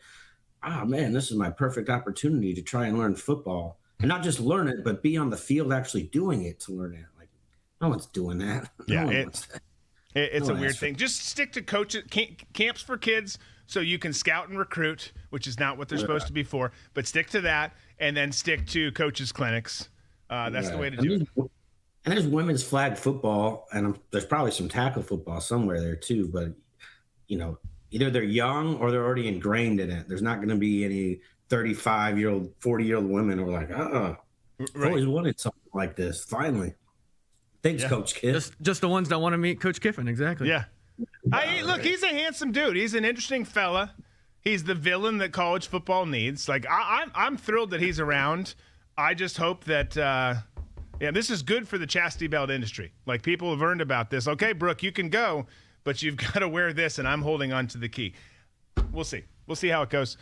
oh man, this is my perfect opportunity to try and learn football, and not just learn it, but be on the field actually doing it to learn it. Like, no one's doing that. Yeah, it's No a weird thing. Just stick to coaches camps for kids, so you can scout and recruit, which is not what they're supposed to be for. But stick to that, and then stick to coaches' clinics. That's the way to do it. And there's women's flag football, and there's probably some tackle football somewhere there too. But either they're young or they're already ingrained in it. There's not going to be any 35-year-old, 40-year-old women who are like, I've always wanted something like this. Finally. Thanks, Coach Kiffin. Just the ones that want to meet Coach Kiffin, exactly. Yeah. Look, he's a handsome dude. He's an interesting fella. He's the villain that college football needs. Like, I'm thrilled that he's around. I just hope that this is good for the chastity belt industry. Like, people have learned about this. Okay, Brooke, you can go, but you've got to wear this, and I'm holding on to the key. We'll see. We'll see how it goes.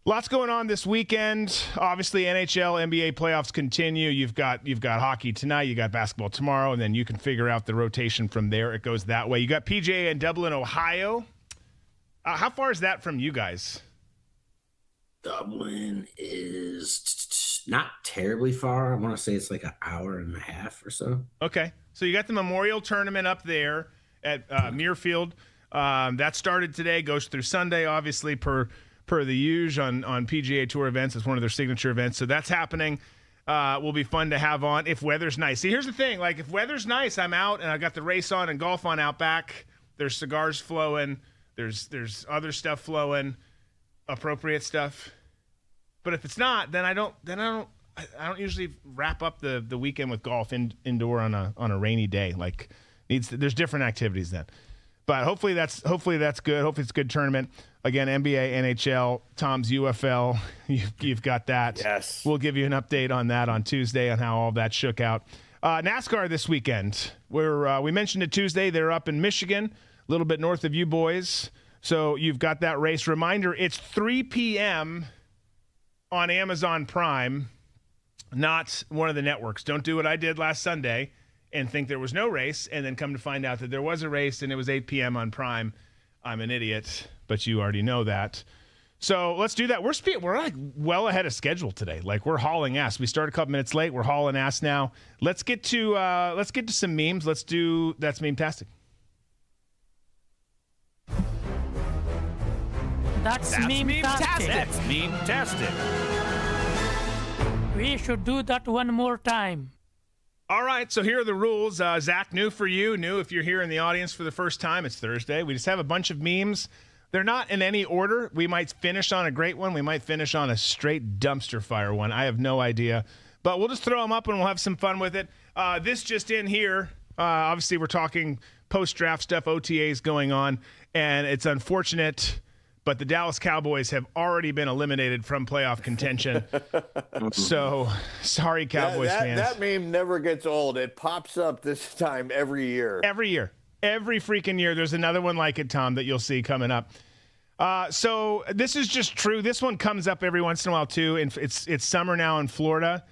Lots going on this weekend. Obviously, NHL, NBA playoffs continue. You've got hockey tonight. You got basketball tomorrow, and then you can figure out the rotation from there. It goes that way. You got PGA in Dublin, Ohio. How far is that from you guys? Dublin is not terribly far. I want to say it's like an hour and a half or so. Okay. So you got the Memorial Tournament up there at Muirfield. That started today, goes through Sunday, obviously, per the usual on PGA Tour events. It's one of their signature events. So that's happening. Will be fun to have on if weather's nice. See, here's the thing. Like, if weather's nice, I'm out, and I got the race on and golf on out back. There's cigars flowing. There's other stuff flowing, appropriate stuff. But if it's not, then I don't usually wrap up the weekend with golf indoor on a rainy day. Like, there's different activities then. But hopefully that's good. Hopefully it's a good tournament. Again, NBA, NHL, Tom's UFL. You've got that. Yes. We'll give you an update on that on Tuesday on how all that shook out. NASCAR this weekend. We mentioned it Tuesday. They're up in Michigan, a little bit north of you boys. So you've got that race. Reminder, it's 3 p.m. on Amazon Prime, not one of the networks. Don't do what I did last Sunday and think there was no race, and then come to find out that there was a race and it was 8 p.m. on Prime. I'm an idiot, but you already know that. So let's do that. We're like well ahead of schedule today. Like, we're hauling ass. We started a couple minutes late. We're hauling ass now. Let's get to some memes. Let's do That's Meme-tastic. That's meme-tastic. That's meme-tastic. We should do that one more time. All right, so here are the rules. Zach, new for you, new if you're here in the audience for the first time. It's Thursday. We just have a bunch of memes. They're not in any order. We might finish on a great one. We might finish on a straight dumpster fire one. I have no idea. But we'll just throw them up and we'll have some fun with it. This just in here, obviously we're talking post-draft stuff, OTAs going on, and it's unfortunate, but the Dallas Cowboys have already been eliminated from playoff contention. So, sorry, Cowboys fans. That meme never gets old. It pops up this time every year. Every year. Every freaking year. There's another one like it, Tom, that you'll see coming up. So this is just true. This one comes up every once in a while, too. And it's summer now in Florida,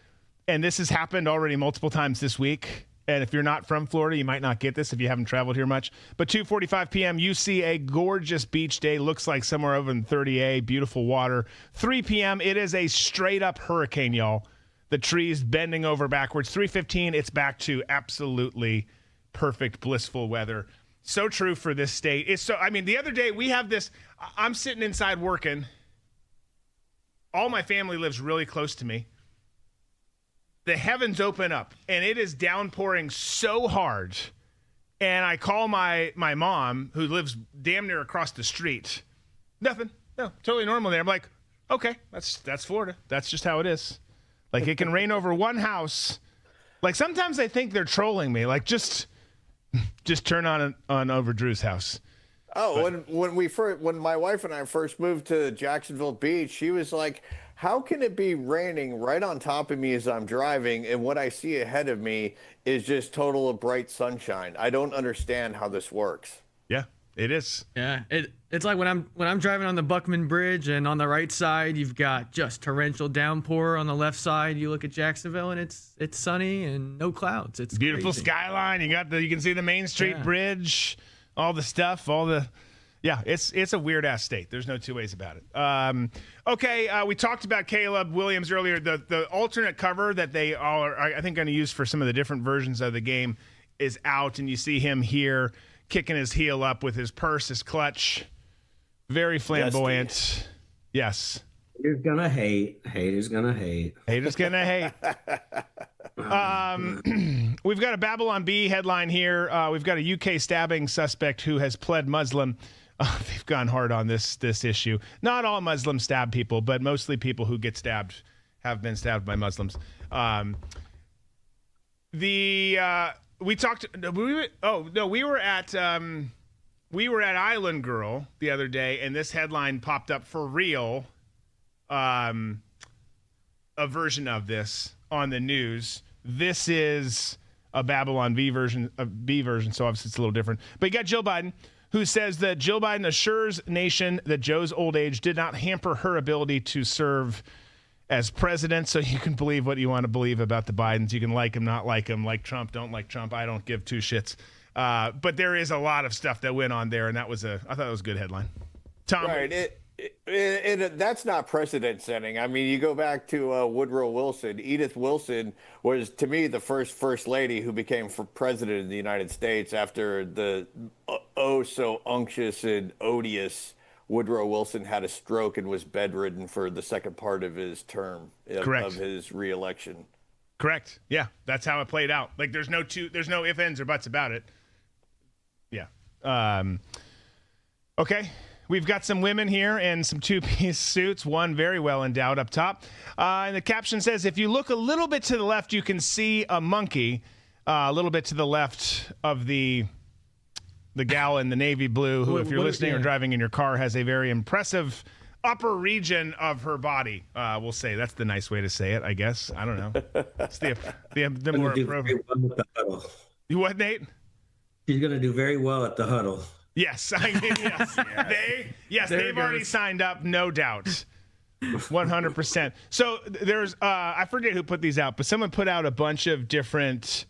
and this has happened already multiple times this week. And if you're not from Florida, you might not get this if you haven't traveled here much. But 2:45 p.m., you see a gorgeous beach day. Looks like somewhere over in 30A, beautiful water. 3 p.m., it is a straight-up hurricane, y'all. The trees bending over backwards. 3:15, it's back to absolutely perfect, blissful weather. So true for this state. The other day, we have this. I'm sitting inside working. All my family lives really close to me. The heavens open up, and it is downpouring so hard. And I call my mom, who lives damn near across the street. Nothing. No, totally normal there. I'm like, okay, that's Florida. That's just how it is. Like, it can rain over one house. Like, sometimes I think they're trolling me. Like, just turn on over Drew's house. Oh, when my wife and I first moved to Jacksonville Beach, she was like, how can it be raining right on top of me as I'm driving, and what I see ahead of me is just total bright sunshine? I don't understand how this works. Yeah, It is. Yeah, it's like when I'm driving on the Buckman Bridge, and on the right side you've got just torrential downpour. On the left side, you look at Jacksonville, and it's sunny and no clouds. It's Beautiful crazy. skyline. You can see the Main Street Bridge, all the stuff, it's a weird ass state. There's no two ways about it. Okay, we talked about Caleb Williams earlier. The alternate cover that they all are, I think, going to use for some of the different versions of the game is out, and you see him here kicking his heel up with his purse, his clutch. Very flamboyant. Yes. You're gonna hate. Haters gonna hate. Haters gonna hate. We've got a Babylon Bee headline here. We've got a UK stabbing suspect who has pled Muslim. They've gone hard on this issue. Not all Muslims stab people, but mostly people who get stabbed have been stabbed by Muslims. We were at Island Girl the other day, and this headline popped up for real. A version of this on the news. This is a Babylon B version, so obviously it's a little different. But you got Jill Biden, who says that Jill Biden assures nation that Joe's old age did not hamper her ability to serve as president. So you can believe what you want to believe about the Bidens. You can like them, not like them, like Trump, don't like Trump. I don't give two shits. But there is a lot of stuff that went on there, and I thought it was a good headline. Tom, Right. That's not precedent setting. I mean, you go back to Woodrow Wilson. Edith Wilson was, to me, the first lady who became president of the United States after the so unctuous and odious Woodrow Wilson had a stroke and was bedridden for the second part of his term of his reelection. Correct. Yeah, that's how it played out. Like, there's no ifs, ands, or buts about it. Yeah. Okay. We've got some women here in some two-piece suits, one very well endowed up top. And the caption says, if you look a little bit to the left, you can see a monkey. A little bit to the left of the gal in the navy blue, who, if you're listening or driving in your car, has a very impressive upper region of her body. We'll say that's the nice way to say it, I guess. I don't know. It's the more appropriate. You what, Nate? She's going to do very well at the Huddle. Yes, yes. They've already signed up, no doubt, 100%. So there's, I forget who put these out, but someone put out a bunch of different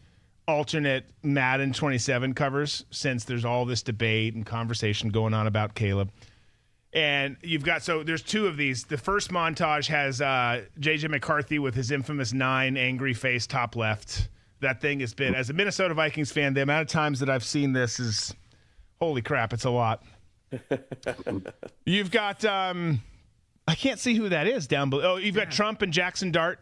alternate Madden 27 covers, since there's all this debate and conversation going on about Caleb. And there's two of these. The first montage has JJ McCarthy with his infamous 9 angry face top left. That thing has been, as a Minnesota Vikings fan, the amount of times that I've seen this is, holy crap, it's a lot. You've got, I can't see who that is down below. Oh, you've got Trump and Jackson Dart,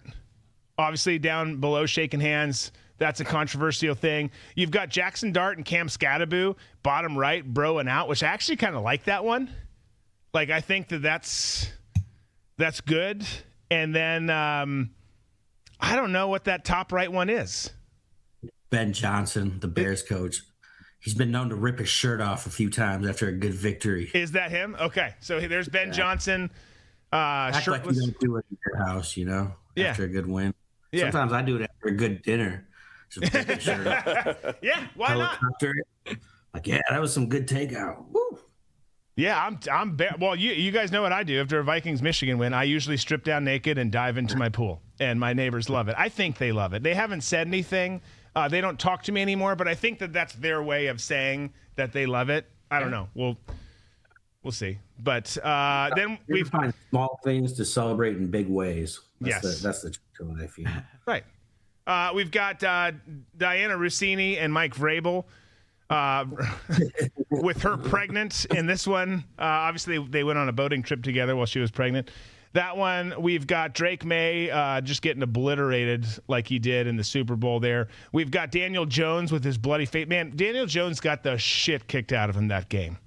obviously down below shaking hands. That's a controversial thing. You've got Jackson Dart and Cam Scattaboo, bottom right, broing out, which I actually kind of like that one. Like, I think that's good. And then I don't know what that top right one is. Ben Johnson, the Bears coach. He's been known to rip his shirt off a few times after a good victory. Is that him? Okay. So there's Ben Johnson. Act shirtless. like you don't do it in your house, after a good win. Yeah. Sometimes I do it after a good dinner. Just rip my shirt off. Yeah, why not? Like, yeah, that was some good takeout. Woo. Yeah, well, you guys know what I do. After a Vikings-Michigan win, I usually strip down naked and dive into my pool. And my neighbors love it. I think they love it. They haven't said anything. They don't talk to me anymore, but I think that's their way of saying that they love it. I don't know. We'll see. But then we find small things to celebrate in big ways. That's the truth of life. Right. We've got Diana Rossini and Mike Vrabel with her pregnant in this one. Obviously, they went on a boating trip together while she was pregnant. That one, we've got Drake May just getting obliterated like he did in the Super Bowl there. We've got Daniel Jones with his bloody face. Man, Daniel Jones got the shit kicked out of him that game.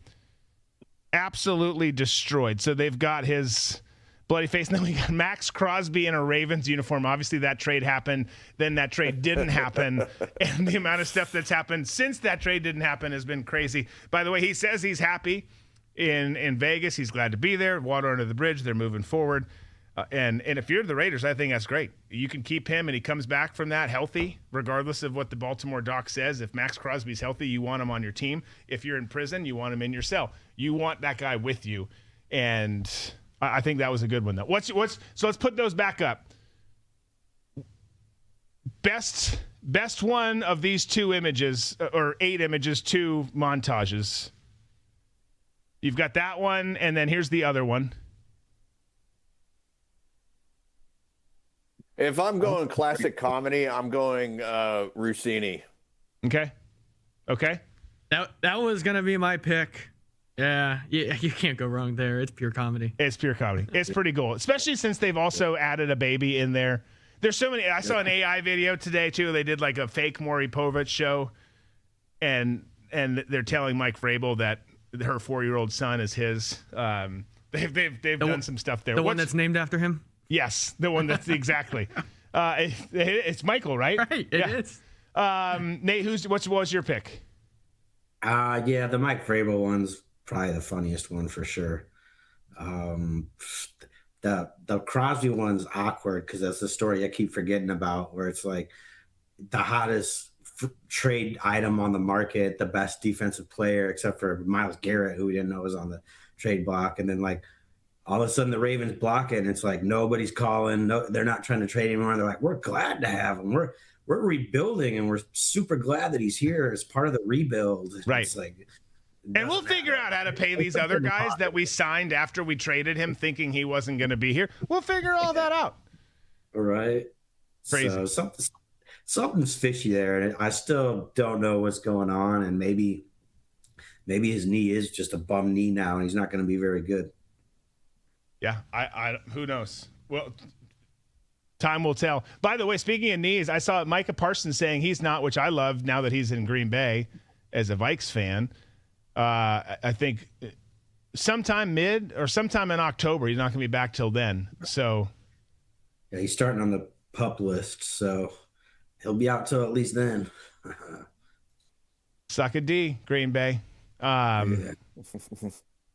Absolutely destroyed. So they've got his bloody face. And then we got Max Crosby in a Ravens uniform. Obviously, that trade happened. Then that trade didn't happen. And the amount of stuff that's happened since that trade didn't happen has been crazy. By the way, he says he's happy in Vegas. He's glad to be there. Water under the bridge. They're moving forward. And if you're the Raiders, I think that's great. You can keep him, and he comes back from that healthy, regardless of what the Baltimore doc says. If Max Crosby's healthy, you want him on your team. If you're in prison, you want him in your cell. You want that guy with you, and I think that was a good one, though. So let's put those back up. Best one of these 2 images, or 8 images, 2 montages. You've got that one, and then here's the other one. If I'm going classic comedy, I'm going Rossini. Okay. That was gonna be my pick. Yeah, you can't go wrong there. It's pure comedy. It's pure comedy. It's pretty cool, especially since they've also added a baby in there. There's so many. I saw an AI video today too. They did like a fake Maury Povich show, and they're telling Mike Vrabel that her 4-year-old son is his. They've done some stuff there. The one that's named after him. Yes, the one that's exactly. It's Michael, right? Right, it is. Nate, what was your pick? Yeah, the Mike Vrabel one's probably the funniest one for sure. The Crosby one's awkward because that's the story I keep forgetting about, where it's like the hottest trade item on the market, the best defensive player, except for Myles Garrett, who we didn't know was on the trade block, and then like all of a sudden the Ravens block it, and it's like nobody's calling. No, they're not trying to trade anymore. They're like, we're glad to have him. We're rebuilding, and we're super glad that he's here as part of the rebuild. Right. It's like, and we'll figure out how to pay these other guys that we signed after we traded him, thinking he wasn't going to be here. We'll figure all that out. Right. Crazy. So something's fishy there, and I still don't know what's going on. And maybe his knee is just a bum knee now, and he's not going to be very good. Yeah, I who knows? Well, time will tell. By the way, speaking of knees, I saw Micah Parsons saying he's not, which I love now that he's in Green Bay as a Vikes fan. I think sometime sometime in October, he's not going to be back till then. So, yeah, he's starting on the PUP list, so he'll be out till at least then. Suck a D, Green Bay. Yeah.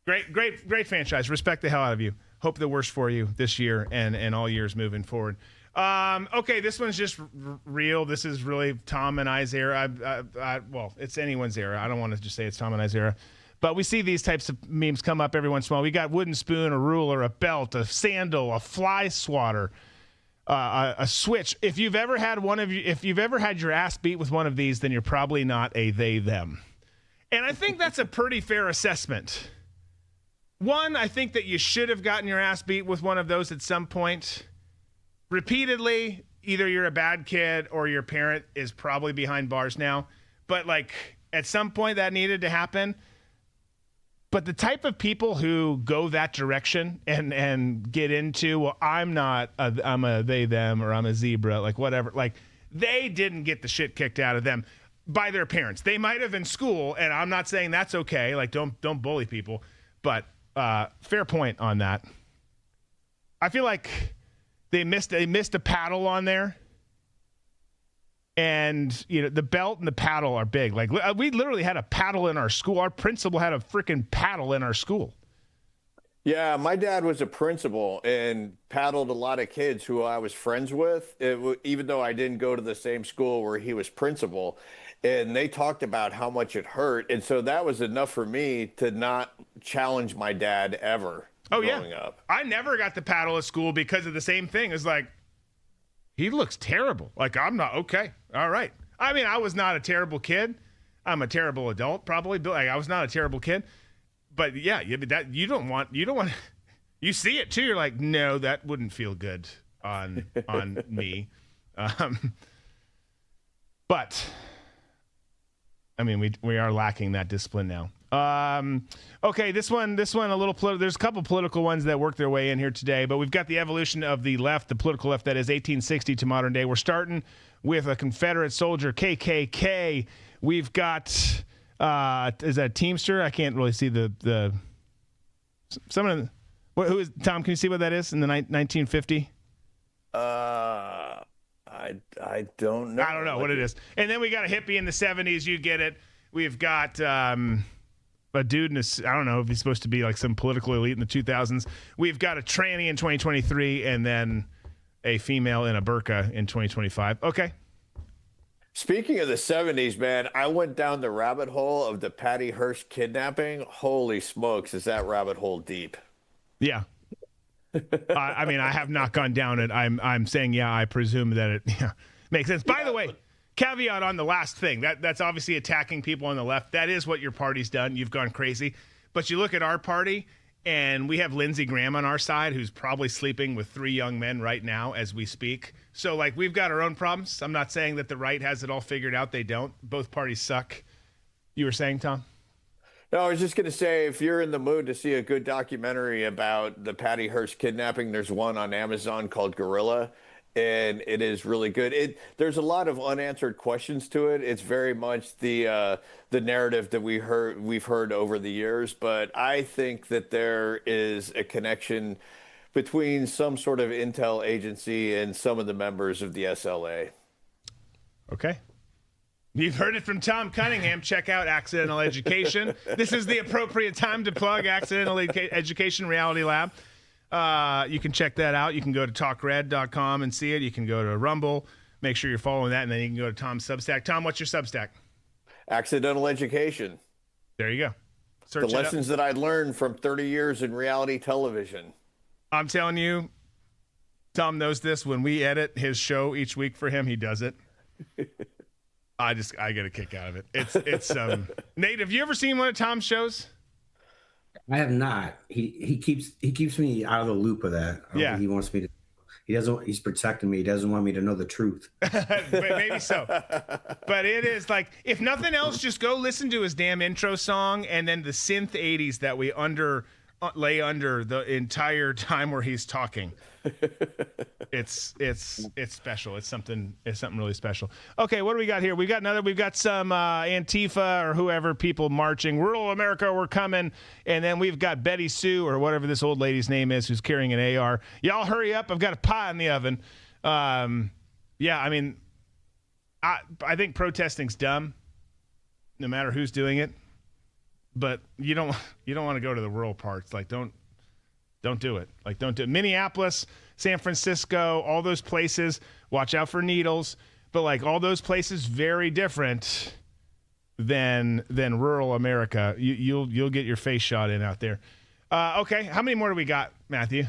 Great franchise. Respect the hell out of you. Hope the worst for you this year and all years moving forward. Okay, this one's just real. This is really Tom and I's era. Well, it's anyone's era. I don't want to just say it's Tom and I's era. But we see these types of memes come up every once in a while. We got wooden spoon, a ruler, a belt, a sandal, a fly swatter, a switch. If you've ever had your ass beat with one of these, then you're probably not a they, them. And I think that's a pretty fair assessment. One, I think that you should have gotten your ass beat with one of those at some point. Repeatedly, either you're a bad kid or your parent is probably behind bars now. But like at some point that needed to happen. But the type of people who go that direction and get into, well, I'm a they, them, or I'm a zebra, like whatever. Like they didn't get the shit kicked out of them by their parents. They might have in school, and I'm not saying that's okay. Like don't bully people. But fair point on that. I feel like they missed a paddle on there. And, you know, the belt and the paddle are big. Like, we literally had a paddle in our school. Our principal had a freaking paddle in our school. Yeah, my dad was a principal and paddled a lot of kids who I was friends with, even though I didn't go to the same school where he was principal. And they talked about how much it hurt. And so that was enough for me to not challenge my dad ever growing up. I never got the paddle at school because of the same thing. It's like, he looks terrible. Like, I'm not okay. All right. I mean, I was not a terrible kid. I'm a terrible adult, probably. But like, I was not a terrible kid. But yeah, that you don't want. You see it too. You're like, no, that wouldn't feel good on me. But I mean, we are lacking that discipline now. Okay, this one a little there's a couple political ones that work their way in here today, but we've got the evolution of the left, the political left that is 1860 to modern day. We're starting with a Confederate soldier, KKK. We've got is that Teamster? I can't really see the someone. Who is Tom? Can you see what that is in the 1950? I don't know. I don't know what it is. And then we got a hippie in the 70s. You get it. We've got a dude in I don't know if he's supposed to be like some political elite in the 2000s. We've got a tranny in 2023 and then a female in a burqa in 2025. Okay. Speaking of the 70s, man, I went down the rabbit hole of the Patty Hearst kidnapping. Holy smokes, is that rabbit hole deep? Yeah. I mean, I have not gone down it. I'm saying, yeah, I presume that it makes sense. By the way, caveat on the last thing. That's obviously attacking people on the left. That is what your party's done. You've gone crazy. But you look at our party, and we have Lindsey Graham on our side, who's probably sleeping with 3 young men right now as we speak. So, like, we've got our own problems. I'm not saying that the right has it all figured out. They don't. Both parties suck. You were saying, Tom? No, I was just going to say, if you're in the mood to see a good documentary about the Patty Hearst kidnapping, there's one on Amazon called Gorilla, and it is really good. There's a lot of unanswered questions to it. It's very much the narrative that we've heard over the years, but I think that there is a connection between some sort of intel agency and some of the members of the SLA. Okay. You've heard it from Tom Cunningham. Check out Accidental Education. This is the appropriate time to plug Accidental Education Reality Lab. You can check that out. You can go to talkred.com and see it. You can go to Rumble. Make sure you're following that, and then you can go to Tom's Substack. Tom, what's your Substack? Accidental Education. There you go. Search the lessons that I learned from 30 years in reality television. I'm telling you, Tom knows this. When we edit his show each week for him, he does it. I get a kick out of it. It's Nate, have you ever seen one of Tom's shows? I have not. He keeps me out of the loop of that. I don't think he wants me to. He's protecting me. He doesn't want me to know the truth. Maybe so. But it is like, if nothing else, just go listen to his damn intro song and then the synth 80s that we lay under the entire time where he's talking. It's special. It's something really special. Okay, what do we got here? We've got some Antifa or whoever people marching. Rural America, we're coming. And then we've got Betty Sue or whatever this old lady's name is who's carrying an AR. Y'all hurry up. I've got a pie in the oven. Yeah, I mean, I think protesting's dumb no matter who's doing it. But you don't want to go to the rural parts. Like, don't do it. Like, don't do it. Minneapolis, San Francisco, all those places, watch out for needles. But like all those places, very different than rural America. You'll get your face shot in out there. Okay, how many more do we got, Matthew?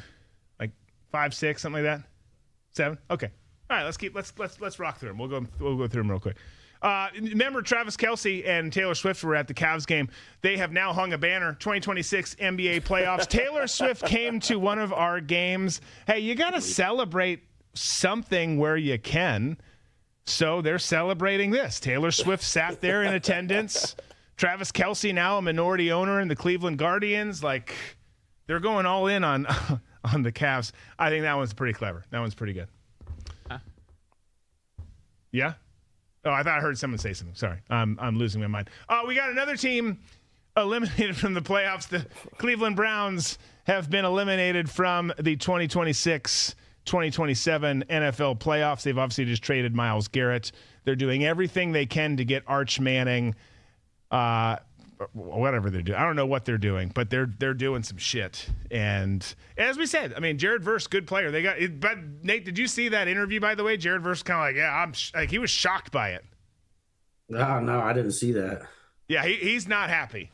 Like 5, 6, something like that? 7? Okay. All right, let's rock through them. We'll go through them real quick. Remember Travis Kelce and Taylor Swift were at the Cavs game. They have now hung a banner, 2026 NBA playoffs. Taylor Swift came to one of our games. Hey, you got to celebrate something where you can. So they're celebrating this. Taylor Swift sat there in attendance. Travis Kelce now a minority owner in the Cleveland Guardians. Like, they're going all in on the Cavs. I think that one's pretty clever. That one's pretty good. Huh? Yeah? Oh, I thought I heard someone say something. Sorry. I'm losing my mind. We got another team eliminated from the playoffs. The Cleveland Browns have been eliminated from the 2026-2027 NFL playoffs. They've obviously just traded Myles Garrett. They're doing everything they can to get Arch Manning, whatever they're doing. I don't know what they're doing, but they're doing some shit. And as we said, I mean, Jared Verse, good player. They got it, but Nate, did you see that interview? By the way, Jared Verse kind of like, yeah, he was shocked by it. No, I didn't see that. Yeah, he's not happy.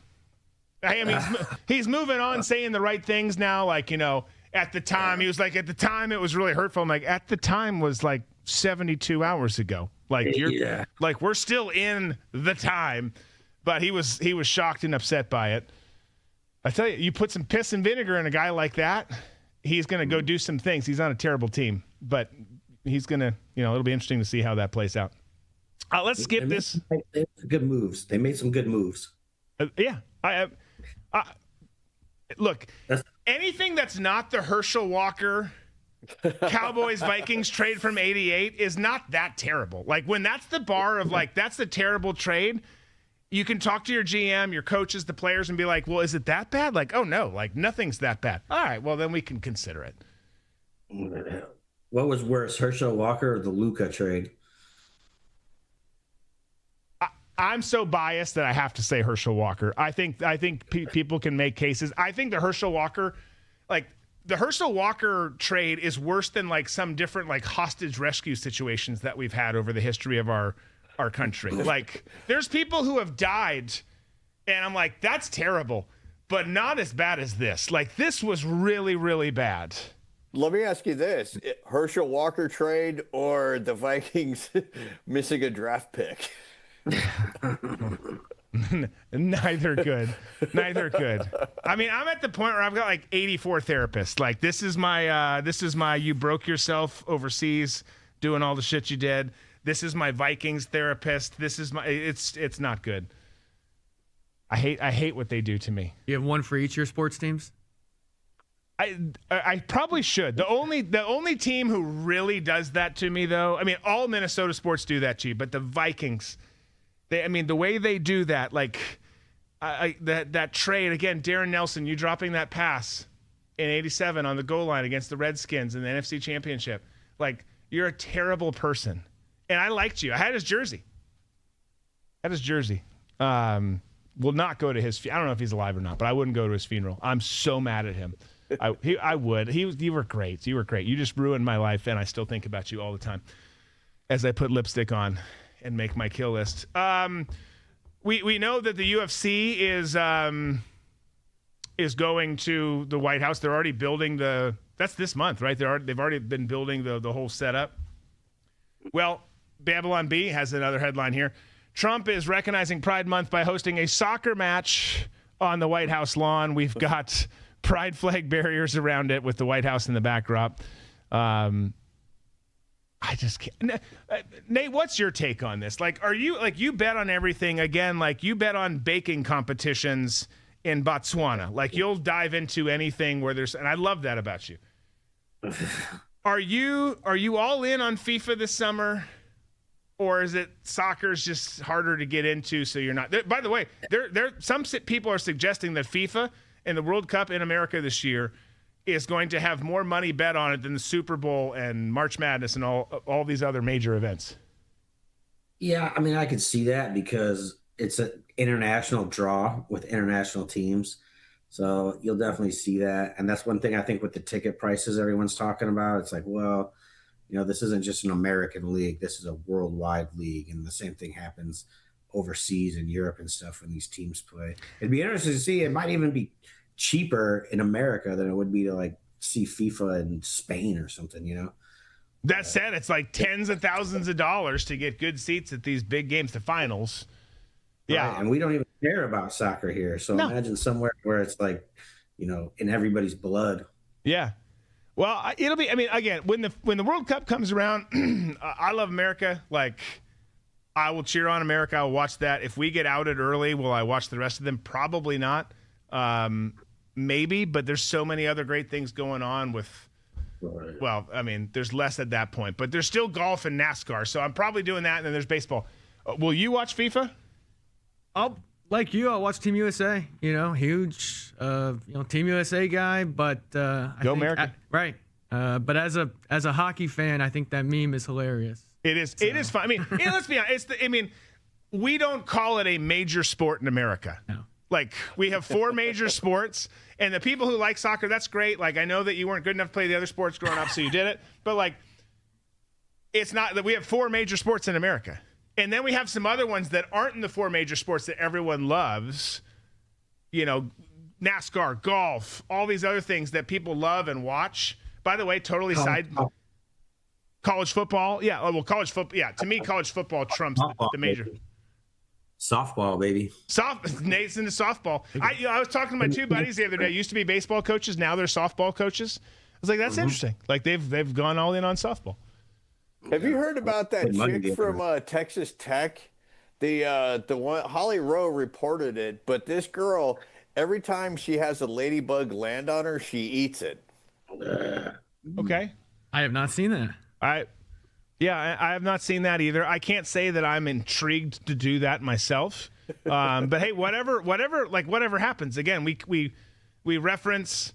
I mean, he's moving on, saying the right things now. Like, you know, at the time, he was like, at the time it was really hurtful. I'm like, at the time was like 72 hours ago. Like like we're still in the time. But he was shocked and upset by it. I tell you, you put some piss and vinegar in a guy like that, he's going to go do some things. He's on a terrible team, but he's going to, it'll be interesting to see how that plays out. Let's skip this. They made some good moves. They made some good moves. Yeah. Look, anything that's not the Herschel Walker Cowboys Vikings trade from 88 is not that terrible. Like, when that's the bar of like, that's the terrible trade, you can talk to your GM, your coaches, the players, and be like, well, is it that bad? Like, oh, no, like nothing's that bad. All right, well, then we can consider it. What was worse, Herschel Walker or the Luka trade? I'm so biased that I have to say Herschel Walker. I think people can make cases. I think the Herschel Walker trade is worse than like some different like hostage rescue situations that we've had over the history of our country. Like there's people who have died and I'm like, that's terrible, but not as bad as this. Like this was really, really bad. Let me ask you this: Herschel Walker trade or the Vikings missing a draft pick? Neither good. I mean, I'm at the point where I've got like 84 therapists. Like this is my you broke yourself overseas doing all the shit you did. This is my Vikings therapist. This is my it's not good. I hate what they do to me. You have one for each of your sports teams? I probably should. The only team who really does that to me though, I mean all Minnesota sports do that to you, but the Vikings, the way they do that, like that trade again, Darren Nelson, you dropping that pass in '87 on the goal line against the Redskins in the NFC Championship, like you're a terrible person. And I liked you. I had his jersey. Will not go to his. I don't know if he's alive or not, but I wouldn't go to his funeral. I'm so mad at him. I would. You were great. You just ruined my life, and I still think about you all the time as I put lipstick on and make my kill list. We know that the UFC is going to the White House. They're already building that's this month, right? They've already been building the whole setup. Well, Babylon B has another headline here. Trump is recognizing Pride Month by hosting a soccer match on the White House lawn. We've got pride flag barriers around it with the White House in the backdrop. I just can't. Nate, what's your take on this? Like, are you like you bet on everything again? Like you bet on baking competitions in Botswana. Like you'll dive into anything where there's, and I love that about you. Are you all in on FIFA this summer? Or is it soccer's just harder to get into, so you're not? By the way, some people are suggesting that FIFA and the World Cup in America this year is going to have more money bet on it than the Super Bowl and March Madness and all these other major events. Yeah, I mean, I could see that because it's an international draw with international teams. So you'll definitely see that. And that's one thing I think with the ticket prices everyone's talking about. It's like, well, this isn't just an American league. This is a worldwide league. And the same thing happens overseas in Europe and stuff when these teams play. It'd be interesting to see. It might even be cheaper in America than it would be to like see FIFA in Spain or something, That said, it's like tens of thousands of dollars to get good seats at these big games, the finals. Yeah. Right. And we don't even care about soccer here. So imagine somewhere where it's like, in everybody's blood. Yeah. Well, it'll be. I mean, again, when the World Cup comes around, I love America. Like, I will cheer on America. I'll watch that. If we get outed early, will I watch the rest of them? Probably not. Maybe, but there's so many other great things going on with. Right. Well, I mean, there's less at that point, but there's still golf and NASCAR. So I'm probably doing that, and then there's baseball. Will you watch FIFA? I'll watch Team USA. Huge, Team USA guy. But Go America! Right. But as a hockey fan, I think that meme is hilarious. It is. So. It is fun. I mean, let's be honest. We don't call it a major sport in America. No. Like we have 4 major sports, and the people who like soccer, that's great. Like I know that you weren't good enough to play the other sports growing up, so you did it. But like, it's not that we have 4 major sports in America. And then we have some other ones that aren't in the 4 major sports that everyone loves, NASCAR, golf, all these other things that people love and watch. By the way, totally college football. Yeah. Well, college football. Yeah. To me, college football trumps the major. Softball, baby. Nate's into softball. I was talking to my 2 buddies the other day. Used to be baseball coaches. Now they're softball coaches. I was like, that's interesting. Like they've gone all in on softball. Have you heard about that chick from Texas Tech? The one Holly Rowe reported it, but this girl, every time she has a ladybug land on her, she eats it. Okay. I have not seen that. I have not seen that either. I can't say that I'm intrigued to do that myself. But hey, whatever happens. Again, we reference.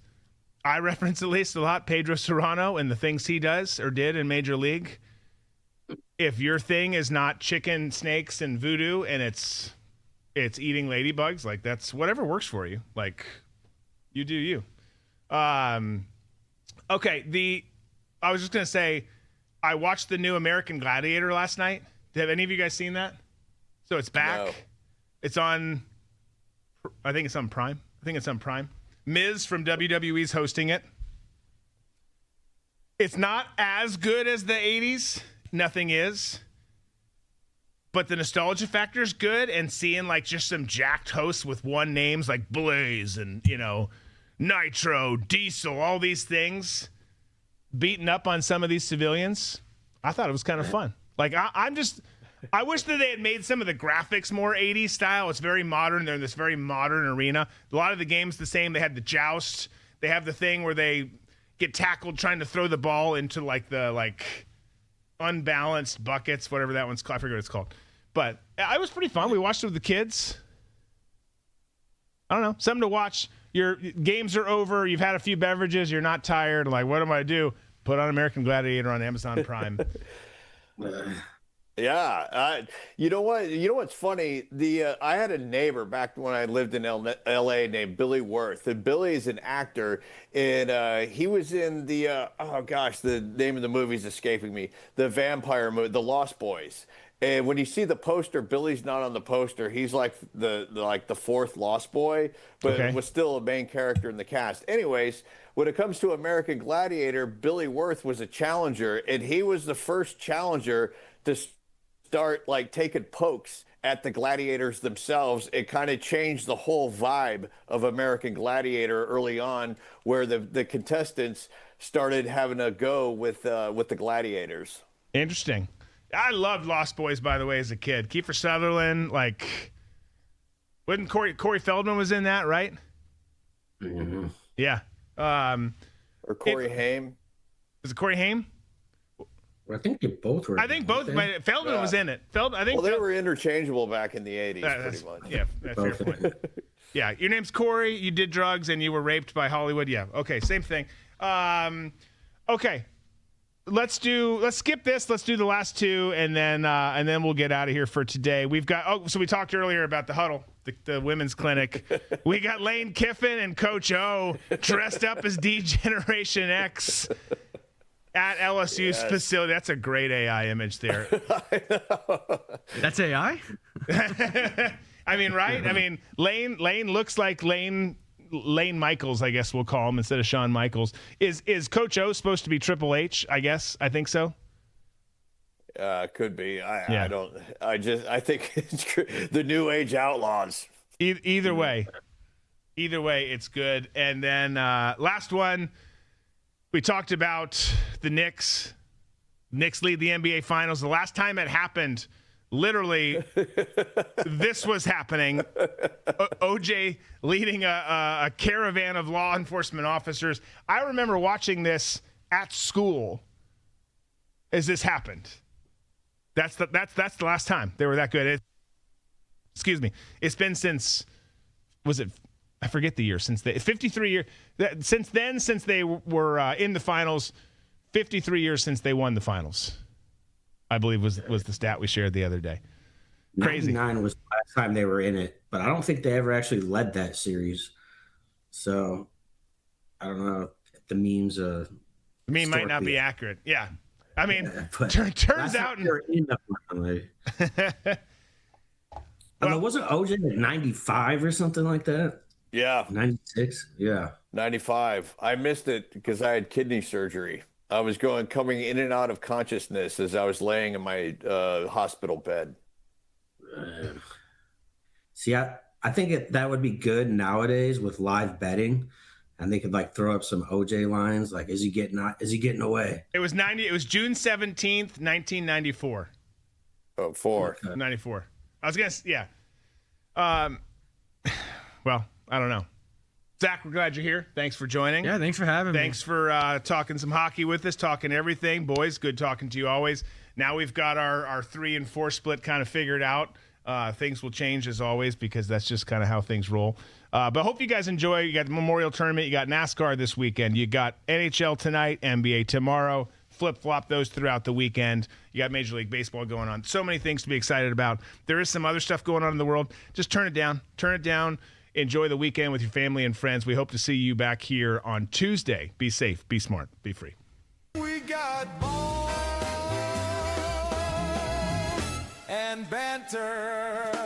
I reference at least a lot Pedro Serrano and the things he does or did in Major League. if your thing is not chicken, snakes, and voodoo, and it's eating ladybugs, like that's whatever works for you. Like, you do you. Okay, I was just gonna say, I watched the new American Gladiator last night. Have any of you guys seen that? So it's back. No. It's on. I think it's on Prime. Miz from WWE's hosting it. It's not as good as the 80s. Nothing is. But the nostalgia factor is good, and seeing like just some jacked hosts with one names like Blaze and, Nitro, Diesel, all these things, beating up on some of these civilians. I thought it was kind of fun. Like, I wish that they had made some of the graphics more 80s style. It's very modern. They're in this very modern arena. A lot of the games the same. They had the joust. They have the thing where they get tackled trying to throw the ball into the unbalanced buckets, whatever that one's called. I forget what it's called. But it was pretty fun. We watched it with the kids. I don't know. Something to watch. Your games are over. You've had a few beverages. You're not tired. Like, what am I do? Put on American Gladiator on Amazon Prime. Yeah, you know what? You know what's funny? I had a neighbor back when I lived in L.A. named Billy Worth, and Billy is an actor, and he was in the the name of the movie's escaping me, the vampire movie, The Lost Boys. And when you see the poster, Billy's not on the poster. He's like the fourth Lost Boy, but was still a main character in the cast. Anyways, when it comes to American Gladiator, Billy Worth was a challenger, and he was the first challenger to start like taking pokes at the gladiators themselves. It kind of changed the whole vibe of American Gladiator early on, where the contestants started having a go with the gladiators. Interesting. I loved Lost Boys, by the way, as a kid. Kiefer Sutherland, wasn't Corey Feldman was in that, right? Mm-hmm. Yeah. Or Corey Haim. Was it Corey Haim? I think they both were. I think both. Feldman was in it. They were interchangeable back in the 80s, pretty much. Yeah, fair point. Yeah, your name's Corey. You did drugs and you were raped by Hollywood. Yeah. Okay, same thing. Okay. Let's skip this. Let's do the last two, and then we'll get out of here for today. We've got. So we talked earlier about the Huddle, the women's clinic. We got Lane Kiffin and Coach O dressed up as D-Generation X at LSU's facility. That's a great AI image there. That's AI? I mean, right? I mean, Lane looks like Lane Michaels, I guess we'll call him instead of Shawn Michaels. Is Coach O supposed to be Triple H? I guess. I think so. Could be. I think it's the New Age Outlaws. Either way, it's good. And then last one, we talked about the Knicks. Knicks lead the NBA Finals. The last time it happened, literally, this was happening. OJ leading a caravan of law enforcement officers. I remember watching this at school as this happened. That's the last time they were that good. Excuse me. It's been since, was it? I forget the year. Since 53 years. Since then, since they were in the finals, 53 years since they won the finals, I believe was the stat we shared the other day. Crazy. 99 was the last time they were in it, but I don't think they ever actually led that series. So I don't know if the memes. The meme might not be accurate. Yeah. I mean, turns out. Wasn't OJ at 95 or something like that? Yeah. 96? Yeah. 95. I missed it because I had kidney surgery. I was coming in and out of consciousness as I was laying in my hospital bed. See, I think that would be good nowadays with live betting, and they could throw up some OJ lines like, is he getting away? It was June 17th, 1994. Oh, 4. 94. I was gonna, yeah. Well, I don't know. Zach, we're glad you're here. Thanks for joining. Yeah, thanks for having me. Thanks for talking some hockey with us, talking everything. Boys, good talking to you always. Now we've got our 3 and 4 split kind of figured out. Things will change as always because that's just kind of how things roll. But hope you guys enjoy. You got the Memorial Tournament. You got NASCAR this weekend. You got NHL tonight, NBA tomorrow, flip-flop those throughout the weekend. You got Major League Baseball going on. So many things to be excited about. There is some other stuff going on in the world. Just turn it down. Turn it down. Enjoy the weekend with your family and friends. We hope to see you back here on Tuesday. Be safe, be smart, be free. We got balls and banter.